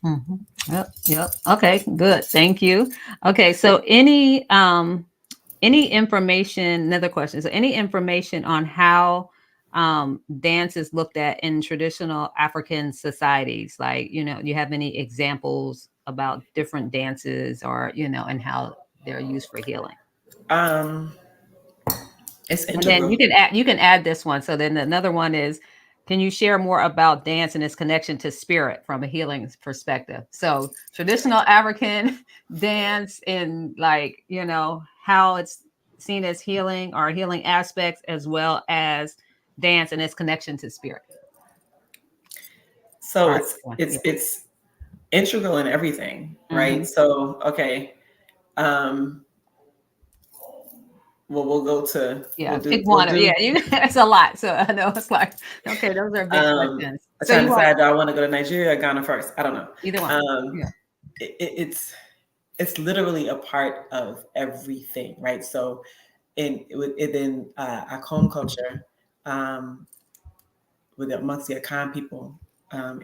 Mm-hmm. Yep, yep. Okay, good. Thank you. Okay, so any information, another question. So any information on how dance is looked at in traditional African societies? Like, you know, you have any examples about different dances or, you know, and how they're used for healing? Um, it's And then integral. you can add this one. So then another one is, can you share more about dance and its connection to spirit from a healing perspective? So traditional African dance and like, you know, how it's seen as healing or healing aspects as well as dance and its connection to spirit. So All right. it's Yeah. it's it's integral in everything, right? Mm-hmm. So okay, um, well, Yeah, pick we'll one. do. Yeah, it's a lot. So I know it's like, okay, those are big questions. I'm So trying you to want decide, do I want to go to Nigeria or Ghana first? I don't know. either one. Um, Yeah. it's literally a part of everything, right? So in our home culture, um, with amongst the Akan people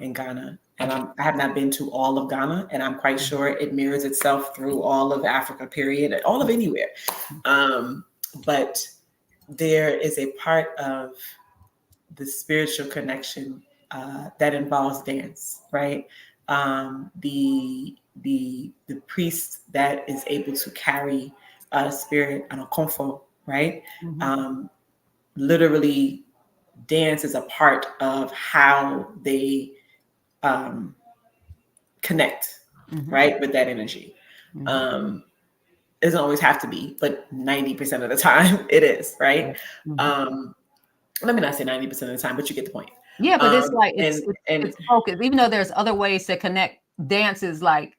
in Ghana, and I have not been to all of Ghana, and I'm quite sure it mirrors itself through all of Africa, period, and all of anywhere. Um, but there is a part of the spiritual connection that involves dance, right? The priest that is able to carry a spirit and a comfort, right? Mm-hmm. Um, Literally, dance is a part of how they um, connect, Mm-hmm. right, with that energy. Mm-hmm. Um, it doesn't always have to be, but 90% of the time it is, right? Mm-hmm. Um, Let me not say 90% of the time, but you get the point. Yeah, but it's like And it's focused. Even though there's other ways to connect, dance is like,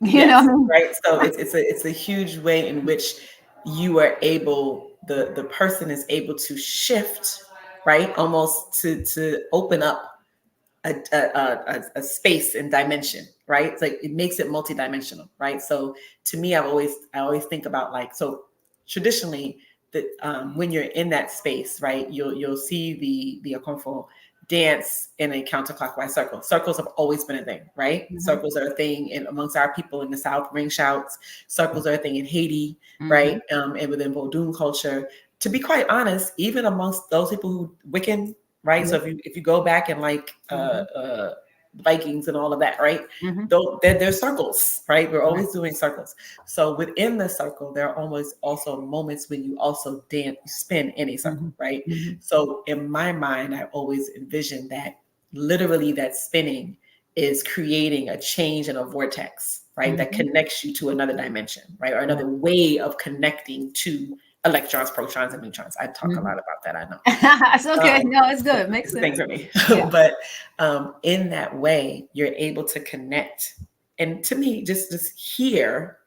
you yes, know. right. So it's a huge way in which you are able, the person is able to shift, right, almost to open up a space and dimension, right? It's like it makes it multidimensional, right? So to me, I always think about, like, so traditionally that when you're in that space, right, you'll see the Akonfo dance in a counterclockwise circle. Circles have always been a thing, right? Mm-hmm. Circles are a thing in amongst our people in the South. Ring shouts. Circles are a thing in Haiti, Mm-hmm. right? And within Vodun culture. To be quite honest, even amongst those people who Wiccan, right? So Yeah. if you go back and like Mm-hmm. Vikings and all of that, right? Mm-hmm. Though there's circles, right? We're Right. always doing circles. So within the circle, there are almost also moments when you also dance, you spin in a Mm-hmm. circle, right? Mm-hmm. So in my mind, I always envision that literally that spinning is creating a change in a vortex, right? That Mm-hmm. connects you to another dimension, right? Or Right. another way of connecting to electrons, protons, and neutrons. I talk a Mm-hmm. lot about that, I know. It's okay. No, it's good. Makes It's a sense. thing for me. Yeah. But in that way, you're able to connect. And to me, just hear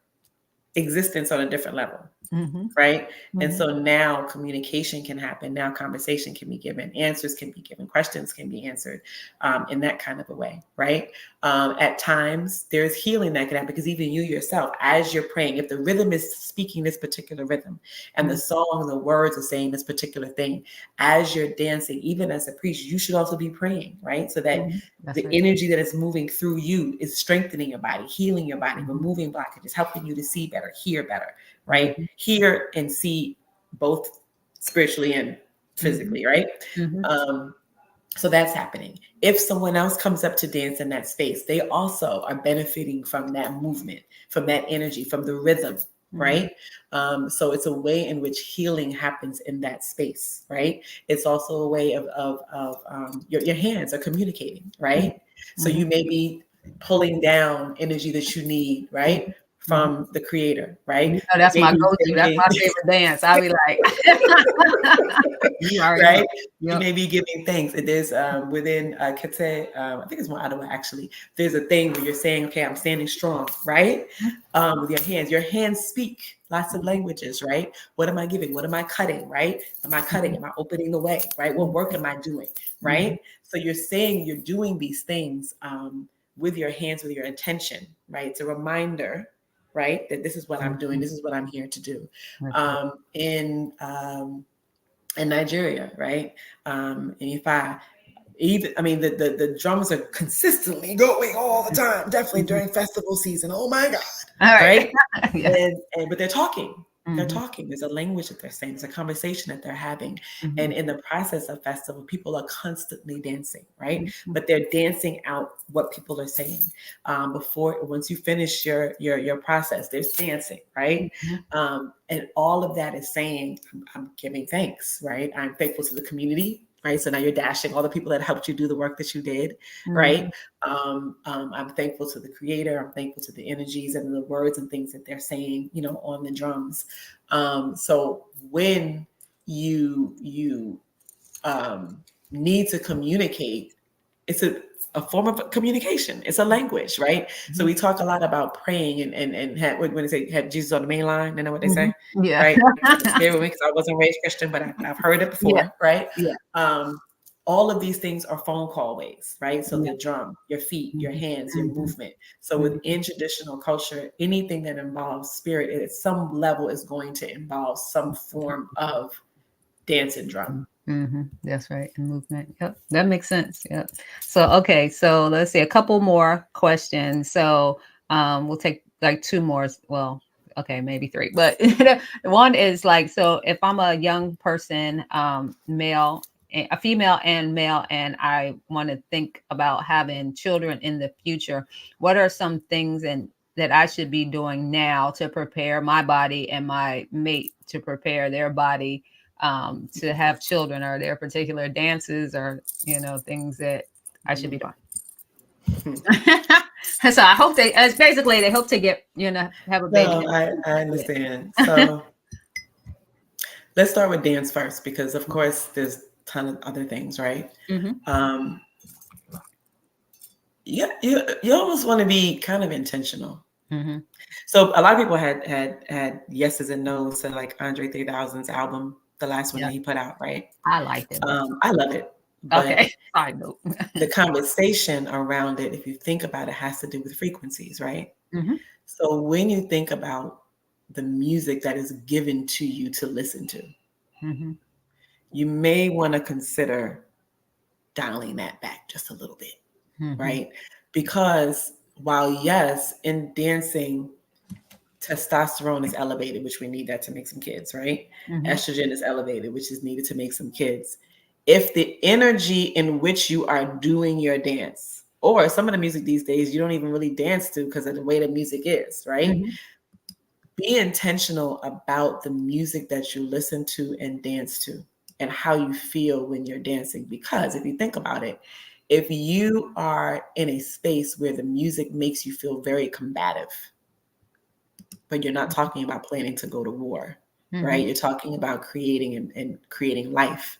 existence on a different level, Mm-hmm. right? And Mm-hmm. so now communication can happen. Now conversation can be given, answers can be given, questions can be answered in that kind of a way, right? At times, there's healing that can happen because even you yourself, as you're praying, if the rhythm is speaking this particular rhythm and the song and the words are saying this particular thing, as you're dancing, even as a priest, you should also be praying, right? So that Mm-hmm. That's the it. energy that is moving through you is strengthening your body, healing your body, Mm-hmm. removing blockages, helping you to see better, hear better, right? Mm-hmm. Hear and see both spiritually and Mm-hmm. physically, right? Mm-hmm. Um, so that's happening. If someone else comes up to dance in that space, they also are benefiting from that movement, from that energy, from the rhythm, Mm-hmm. right? So it's a way in which healing happens in that space, right? It's also a way of your hands are communicating, right? So Mm-hmm. you may be pulling down energy that you need, right? Mm-hmm. From the creator, You right? know, that's my Maybe go-to. That's thinking, my favorite dance. I'll be like, you already know. right? You Yep. may be giving thanks. There's within Kete, I think it's more Ottawa actually. There's a thing where you're saying, okay, I'm standing strong, right? With your hands. Your hands speak lots of languages, right? What am I giving? What am I cutting, right? Am I cutting? Am I opening the way, right? What work am I doing, Mm-hmm. right? So you're saying you're doing these things with your hands, with your intention, right? It's a reminder, right? That this is what I'm doing. Mm-hmm. This is what I'm here to do. That's it. In Nigeria, right? And if I even, I mean, the drums are consistently going all the time, definitely Mm-hmm. during festival season. Oh my God, All right. right? Yeah. And but they're talking. They're Mm-hmm. talking. There's a language that they're saying. There's a conversation that they're having. Mm-hmm. And in the process of festival, people are constantly dancing, right? Mm-hmm. But they're dancing out what people are saying. Before, once you finish your process, there's dancing, right? Mm-hmm. And all of that is saying, I'm giving thanks, right? I'm thankful to the community, right? So now you're dashing all the people that helped you do the work that you did, right? Mm-hmm. I'm thankful to the creator. I'm thankful to the energies and the words and things that they're saying, on the drums. So when you need to communicate, it's a a form of communication. It's a language, right? So Mhm. we talk a lot about praying and have, when they say have Jesus on the main line, you know what they say, Yeah. right? Bear with me because I wasn't raised Christian, but I've heard it Yeah. before, right? Yeah. Um, all of these things are phone call ways, right? So Yeah. the drum, your feet, your Mhm. hands, your Mhm. movement. So Mhm. within traditional culture, anything that involves spirit at some level is going to involve some form of dance and drum. That's right. And movement. Yep. That makes sense. Yep. So, okay. So let's see a couple more questions. So, we'll take like two more. Well, okay, maybe three, but one is like, so if I'm a young person, male, a female and male, and I want to think about having children in the future, what are some things and that I should be doing now to prepare my body and my mate to prepare their body to have children? Are there particular dances or things that I should be doing? So I hope it's basically they hope to get have a baby. No, I understand. So let's start with dance first because, of course, there's a ton of other things, right? Mm-hmm. Um, yeah, you almost want to be kind of intentional. Mm-hmm. So a lot of people had yeses and nos to like Andre 3000's album, the last one Yeah, that he put out, right? I liked it, but I love it, but okay. Side note. the conversation around it, if you think about it, has to do with frequencies, right? Mm-hmm. So when you think about the music that is given to you to listen to, Mm-hmm. you may want to consider dialing that back just a little bit, Mm-hmm. right? Because while, yes, in dancing, testosterone is elevated, which we need that to make some kids, right? Mm-hmm. Estrogen is elevated, which is needed to make some kids. If the energy in which you are doing your dance, or some of the music these days, you don't even really dance to because of the way the music is, right? Mm-hmm. Be intentional about the music that you listen to and dance to and how you feel when you're dancing. Because if you think about it, if you are in a space where the music makes you feel very combative, but you're not talking about planning to go to war, Mm-hmm. right? You're talking about creating and creating life.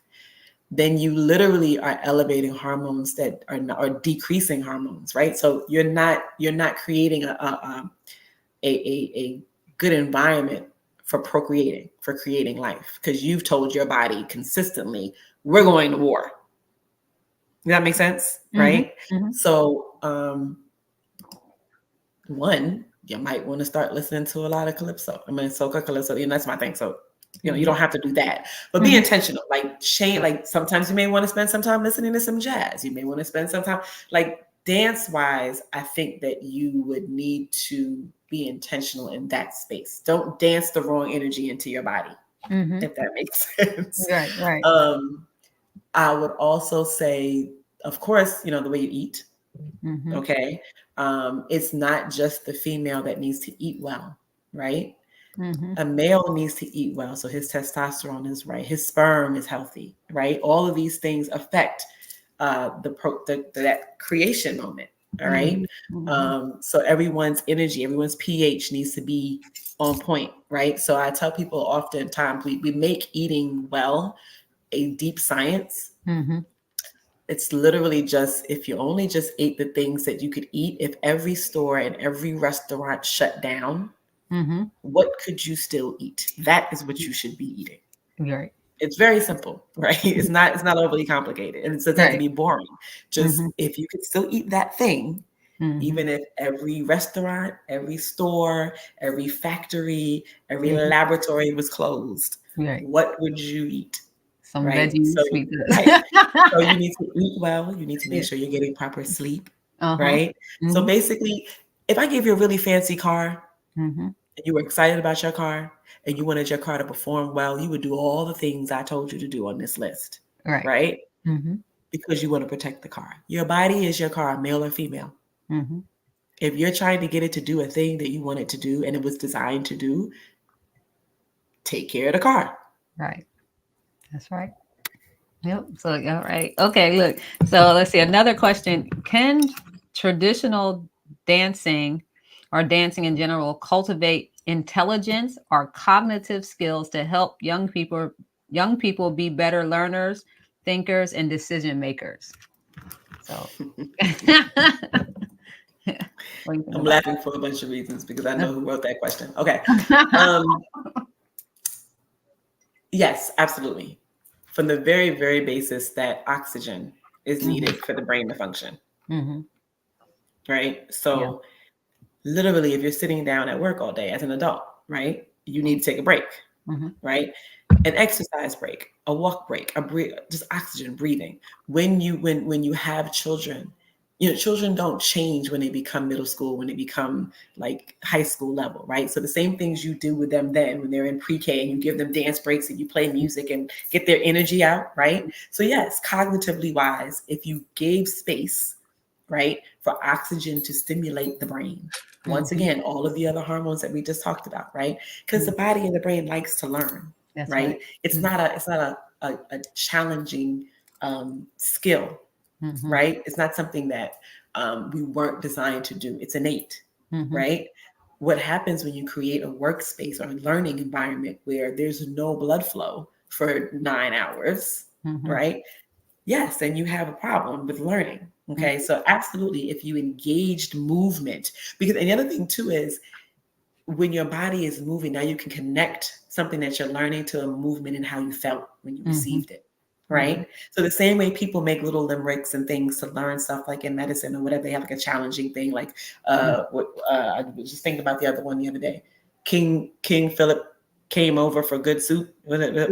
Then you literally are elevating hormones that are not, or decreasing hormones, right? So you're not creating a good environment for procreating, for creating life, because you've told your body consistently, we're going to war. Does that make sense? Mm-hmm. Right? Mm-hmm. So one, you might want to start listening to a lot of calypso. I mean, soca calypso, that's my thing. So, you don't have to do that, but be Mm-hmm. intentional. Like like sometimes you may want to spend some time listening to some jazz. You may want to spend some time, like dance wise, I think that you would need to be intentional in that space. Don't dance the wrong energy into your body, Mm-hmm. if that makes sense. Right. Right. I would also say, of course, the way you eat. Mm-hmm. Okay. It's not just the female that needs to eat well, right? Mm-hmm. A male needs to eat well. So his testosterone is right. His sperm is healthy, right? All of these things affect that creation moment. All right. Mm-hmm. Mm-hmm. So everyone's energy, everyone's pH needs to be on point, right? So I tell people oftentimes we make eating well a deep science. Mm-hmm. It's literally just, if you only just ate the things that you could eat, if every store and every restaurant shut down, Mm-hmm. what could you still eat? That is what you should be eating. Right. It's very simple, right? It's not overly complicated, and it doesn't have to Right. be boring. Just Mm-hmm. if you could still eat that thing, Mm-hmm. even if every restaurant, every store, every factory, every Mm-hmm. laboratory was closed, Right. what would you eat? Some Right? So veggies, sweet right. good. So you need to eat well. You need to make Yeah. sure you're getting proper sleep, Uh-huh. right? So Mm-hmm. basically, if I gave you a really fancy car Mm-hmm. and you were excited about your car and you wanted your car to perform well, you would do all the things I told you to do on this list, Right. right? Mm-hmm. Because you want to protect the car. Your body is your car, male or female. Mm-hmm. If you're trying to get it to do a thing that you want it to do and it was designed to do, take care of the car. Right. That's right. Yep. So, all right. Okay. Look. So, let's see. Another question: can traditional dancing, or dancing in general, cultivate intelligence or cognitive skills to help young people be better learners, thinkers, and decision makers? So, what do you think I'm about laughing for a bunch of reasons because I know who wrote that question. Okay. that? Um, yes, absolutely. From the very, very basis that oxygen is Mhm, needed for the brain to function, mhm. right? Yeah. So, literally, if you're sitting down at work all day as an adult, right, you need to take a break, Mhm, right? An exercise break, a walk break, just oxygen breathing. When you have children, children don't change when they become middle school, when they become like high school level, right? So the same things you do with them then when they're in pre-K and you give them dance breaks and you play music and get their energy out, right? So yes, cognitively wise, if you gave space, right, for oxygen to stimulate the brain. Once mhm, again, all of the other hormones that we just talked about, right? Because the mhm. body and the brain likes to learn, That's right. right? It's not a challenging skill, Mhm, right? It's not something that we weren't designed to do. It's innate, mhm, right? What happens when you create a workspace or a learning environment where there's no blood flow for 9 hours, mhm, right? Yes, then you have a problem with learning. mhm. Okay, so absolutely, if you engaged movement, because and the other thing too is when your body is moving, now you can connect something that you're learning to a movement and how you felt when you Mhm, received it. mhm. Right. So the same way people make little limericks and things to learn stuff like in medicine or whatever, they have like a challenging thing. Like I was just thinking about the other one the other day. King Philip came over for good soup. Yeah, What I good,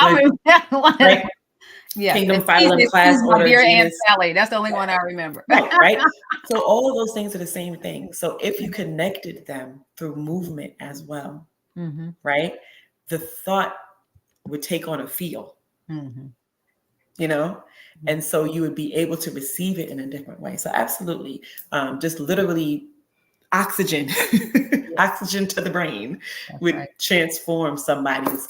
remember that one. right? Yeah, Kingdom excuse phylum class excuse my order dear Aunt genus. Sally. That's the only one I remember. Right, right. So all of those things are the same thing. So if you connected them through movement as well, Mhm, right? The thought would take on a feel, mhm, you know? mhm. And so you would be able to receive it in a different way. So absolutely, just literally oxygen, Yeah, oxygen to the brain that's would right. transform somebody's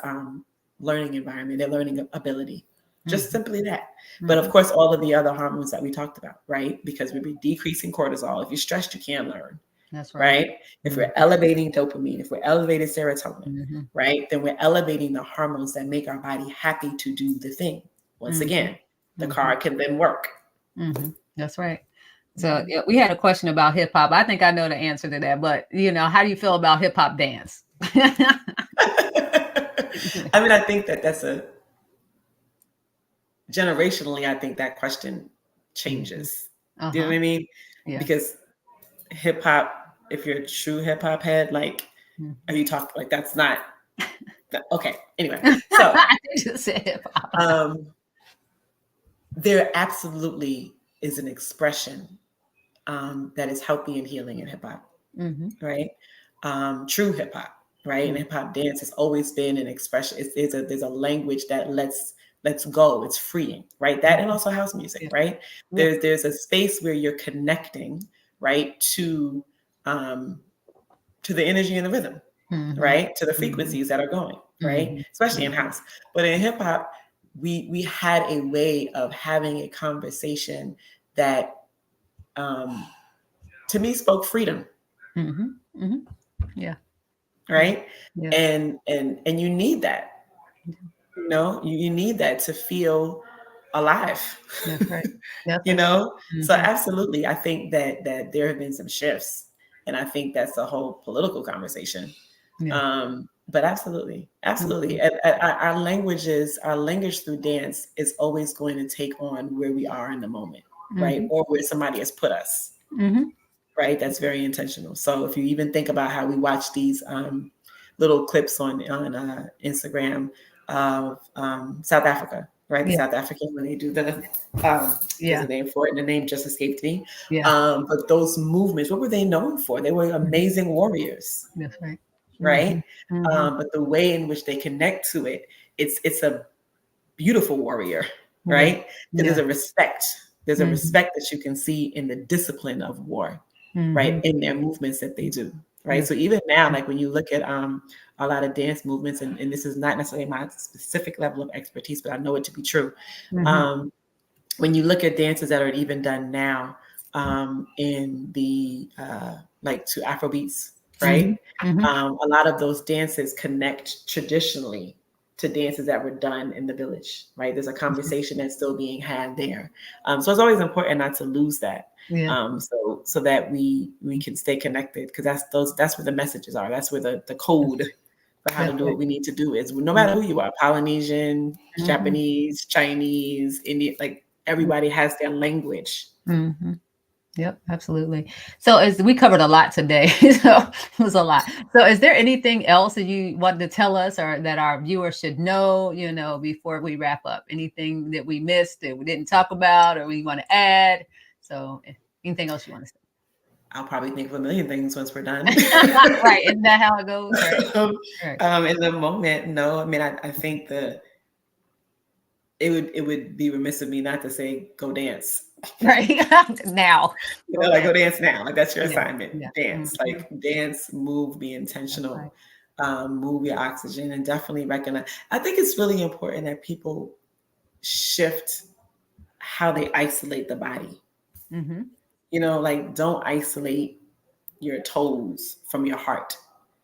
learning environment, their learning ability. Just Mhm, simply that. But of mhm. course, all of the other hormones that we talked about, right? Because we'd be decreasing cortisol. If you're stressed, you can't learn, That's right. right? If Mhm, we're elevating dopamine, if we're elevating serotonin, mhm, right? Then we're elevating the hormones that make our body happy to do the thing. Once mhm, again, the mhm, car can then work. That's right. So Mhm. yeah, we had a question about hip hop. I think I know the answer to that, but how do you feel about hip hop dance? I mean, I think that that's a generationally, I think that question Mhm. changes. Do you know Uh-huh. what I mean? Yeah. Because hip hop, if you're a true hip hop head, like, Mhm. are you talking like that's not okay? Anyway, so I just said hip hop. um, there absolutely is an expression that is healthy and healing in hip hop, Mhm. right? True hip hop, right? And Mhm. hip hop dance has always been an expression. There's a language that lets go. It's freeing, right? That and Mhm. also house music, Yeah. right? Yeah. There's a space where you're connecting, right, um, to the energy and the rhythm, Mhm. right, to the Mhm. frequencies that are going, right, Mhm. especially in Mhm. house. But in hip hop, we had a way of having a conversation that um, to me spoke freedom, Mhm. Mhm. Yeah. Yeah. right? Yeah. And you need that, you need that to feel alive. That's right. That's you right. know so Mhm. absolutely, I think that there have been some shifts, and I think that's a whole political conversation. Yeah. But absolutely, absolutely, Mhm. our language through dance is always going to take on where we are in the moment, right, Mhm. or where somebody has put us, Mhm. right. That's very intentional. So if you even think about how we watch these little clips on Instagram of South Africa, right? The Yeah. South African, when they do there's Yeah. a name for it, and the name just escaped me. Yeah. But those movements, what were they known for? They were Mhm. amazing warriors, That's right. right? Mhm. Mhm. But the way in which they connect to it, it's a beautiful warrior, Yeah. right? Because Yeah. there's a Mhm. respect that you can see in the discipline of war, right? Mhm. In their movements that they do, right? Yes. So even now, like when you look at a lot of dance movements, and this is not necessarily my specific level of expertise, but I know it to be true. Mhm. Um, when you look at dances that are even done now in the like to Afro beats, right? Mhm. Mhm. A lot of those dances connect traditionally, to dances that were done in the village, right? There's a conversation that's still being had there. So it's always important not to lose that. Yeah. So that we can stay connected, because that's where the messages are. That's where the code for how to That's do right. what we need to do is, no matter who you are, Polynesian, Mm-hmm. Japanese, Chinese, Indian, like everybody has their language. Mm-hmm. Yep, absolutely. So as we covered a lot today, so it was a lot. So is there anything else that you wanted to tell us or that our viewers should know, before we wrap up? Anything that we missed that we didn't talk about or we want to add? So anything else you want to I'll probably think of a million things once we're done. say? Right. Isn't that how it goes? Right. Right. In the moment, no. I mean, I think it would be remiss of me not to say go dance. Right. Now. Like go dance now. Like that's your Yeah. assignment. Yeah. Dance. Mhm. Like dance, move, be That's right. intentional, move your oxygen, and definitely recognize. I think it's really important that people shift how they isolate the body. Mm-hmm. Like don't isolate your toes from your heart,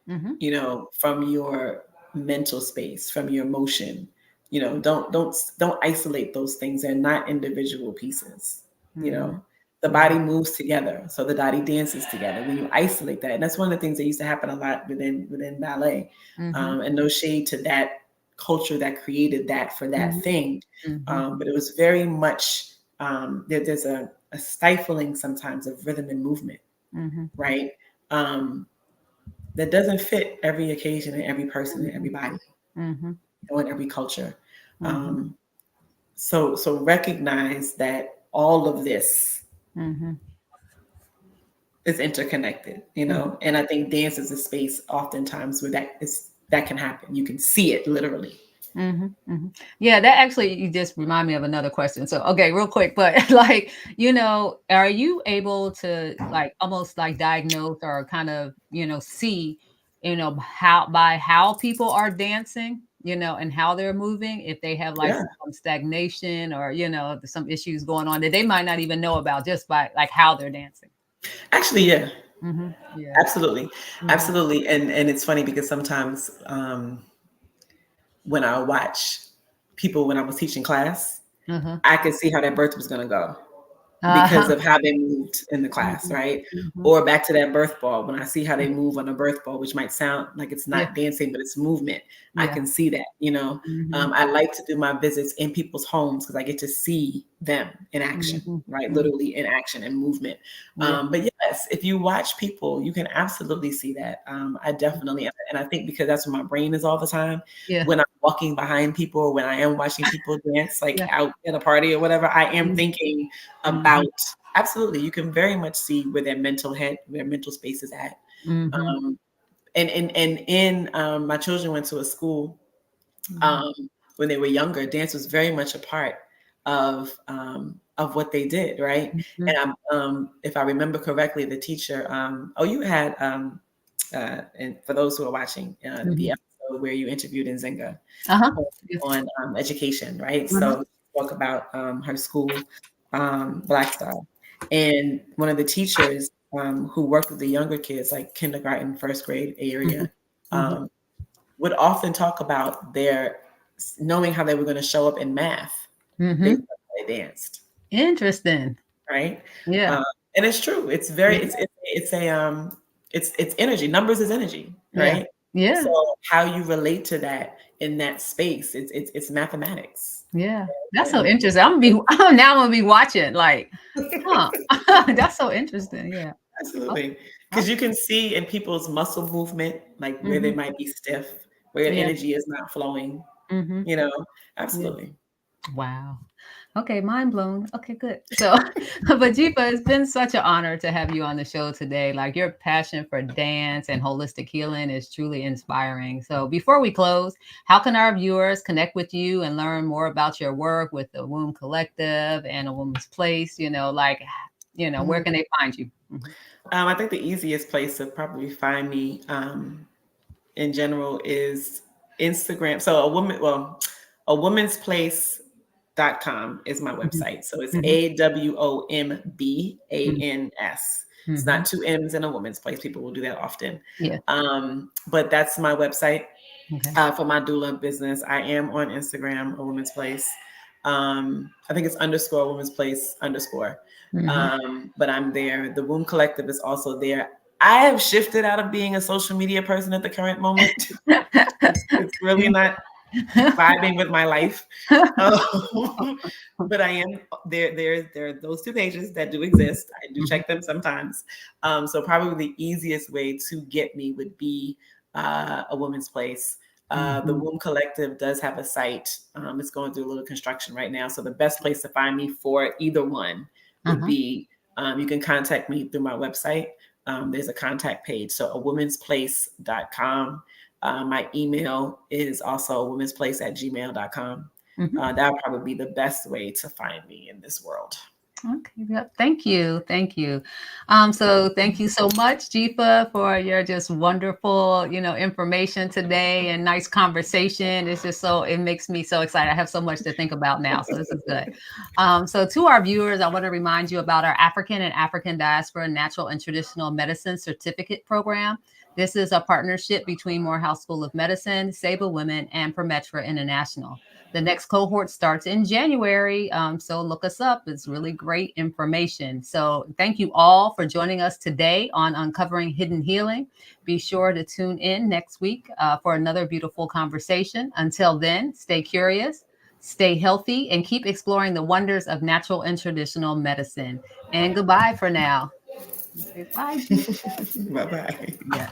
Mm-hmm. from your mental space, from your emotion. Don't isolate those things. They're not individual pieces. You Mm-hmm. know, the body moves together, so the body dances together. When you isolate that, and that's one of the things that used to happen a lot within ballet. Mm-hmm. And no shade to that culture that created that for that Mm-hmm. thing, Mm-hmm. but it was very much there's a stifling sometimes of rhythm and movement, Mm-hmm. right? Um, that doesn't fit every occasion and every person and everybody Mm-hmm. or in every culture. Mm-hmm. Um, so recognize that all of this Mm-hmm. is interconnected, Mm-hmm. and I think dance is a space oftentimes where that can happen. You can see it literally. Mm-hmm, mm-hmm. Yeah, that actually you just remind me of another question. So, okay, real quick, but like, are you able to like almost like diagnose or kind of, see, how people are dancing, and how they're moving, if they have like Yeah, some stagnation or, some issues going on that they might not even know about just by like how they're dancing. actually, yeah, Mm-hmm. Yeah. absolutely, Mm-hmm. absolutely. And it's funny because sometimes when I watch people when I was teaching class, Uh-huh. I could see how that birth was going to go because Uh-huh. of how they moved in the class, Mm-hmm. right? Mm-hmm. Or back to that birth ball, when I see how they move on a birth ball, which might sound like it's Yeah. not dancing, but it's movement. I Yeah. can see that. Mm-hmm. I like to do my visits in people's homes because I get to see them in action, Mm-hmm. right? Mm-hmm. Literally in action and movement. Yeah. But yes, if you watch people, you can absolutely see that. I definitely, and I think because that's where my brain is all the time, Yeah. when I'm walking behind people or when I am watching people dance, like Yeah. out at a party or whatever, I am Mhm, thinking about, mhm, absolutely, you can very much see where their mental space is at. mhm, Um, and in my children went to a school mhm, um, when they were younger. Dance was very much a part of what they did, right? mhm, And if I remember correctly, the teacher. You had and for those who are watching the mhm. episode where you interviewed Nzinga Uh-huh. on, Yeah. education, right? Uh-huh. So talk about her school, Black Star, and one of the teachers who worked with the younger kids, like kindergarten, first grade Mhm, area, mhm, um, would often talk about their knowing how they were going to show up in math based mhm. on how they danced, Interesting. right? Yeah. Um, and it's true. It's Yeah. very it's a it's energy. Numbers is energy, Yeah. right? So Yeah. how you relate to that in that space, it's mathematics. Yeah. That's so And interesting. Now I'm gonna be watching like, huh. That's so interesting. Yeah. Okay. absolutely, because Okay. you can see in people's muscle movement, like where they Mhm. might be stiff, where Yeah. energy is not flowing. Mhm. You know, Yeah. absolutely. Wow. Okay, mind blown. Okay, good. So, but Jipa, it's been such an honor to have you on the show today. Like your passion for dance and holistic healing is truly inspiring. So, before we close, how can our viewers connect with you and learn more about your work with the Womb Collective and A Woman's Place? Where Mhm. can they find you? Mhm. I think the easiest place to probably find me in general is Instagram. So a woman's place.com is my Mhm. website. So it's Mhm. AWOMBANS. It's not Mhm. two M's in a woman's place. People will do that often. Yeah. But that's my website. Okay. For my doula business. I am on Instagram, a woman's place. I think it's underscore woman's place underscore. Hmm. But I'm there. The Womb Collective is also there. I have shifted out of being a social media person at the current moment. It's really not vibing with my life. But I am there. There are those two pages that do exist. I do check them sometimes. So probably the easiest way to get me would be a woman's place. The Hmm. Womb Collective does have a site. It's going through a little construction right now. So the best place to find me for either one would Uh-huh. be you can contact me through my website. There's a contact page. So awomensplace.com. My email is also womensplace@gmail.com. Hmm. That would probably be the best way to find me in this world. Okay, yep. Thank you. Thank you. So thank you so much, Jifa, for your just wonderful, information today and nice conversation. It's just it makes me so excited. I have so much to think about now. So this is good. So to our viewers, I want to remind you about our African and African Diaspora Natural and Traditional Medicine Certificate Program. This is a partnership between Morehouse School of Medicine, Saba Women, and Permetra International. The next cohort starts in January. So look us up. It's really great information. So thank you all for joining us today on Uncovering Hidden Healing. Be sure to tune in next week for another beautiful conversation. Until then, stay curious, stay healthy, and keep exploring the wonders of natural and traditional medicine. And goodbye for now. Say bye, G. Bye bye. Yeah.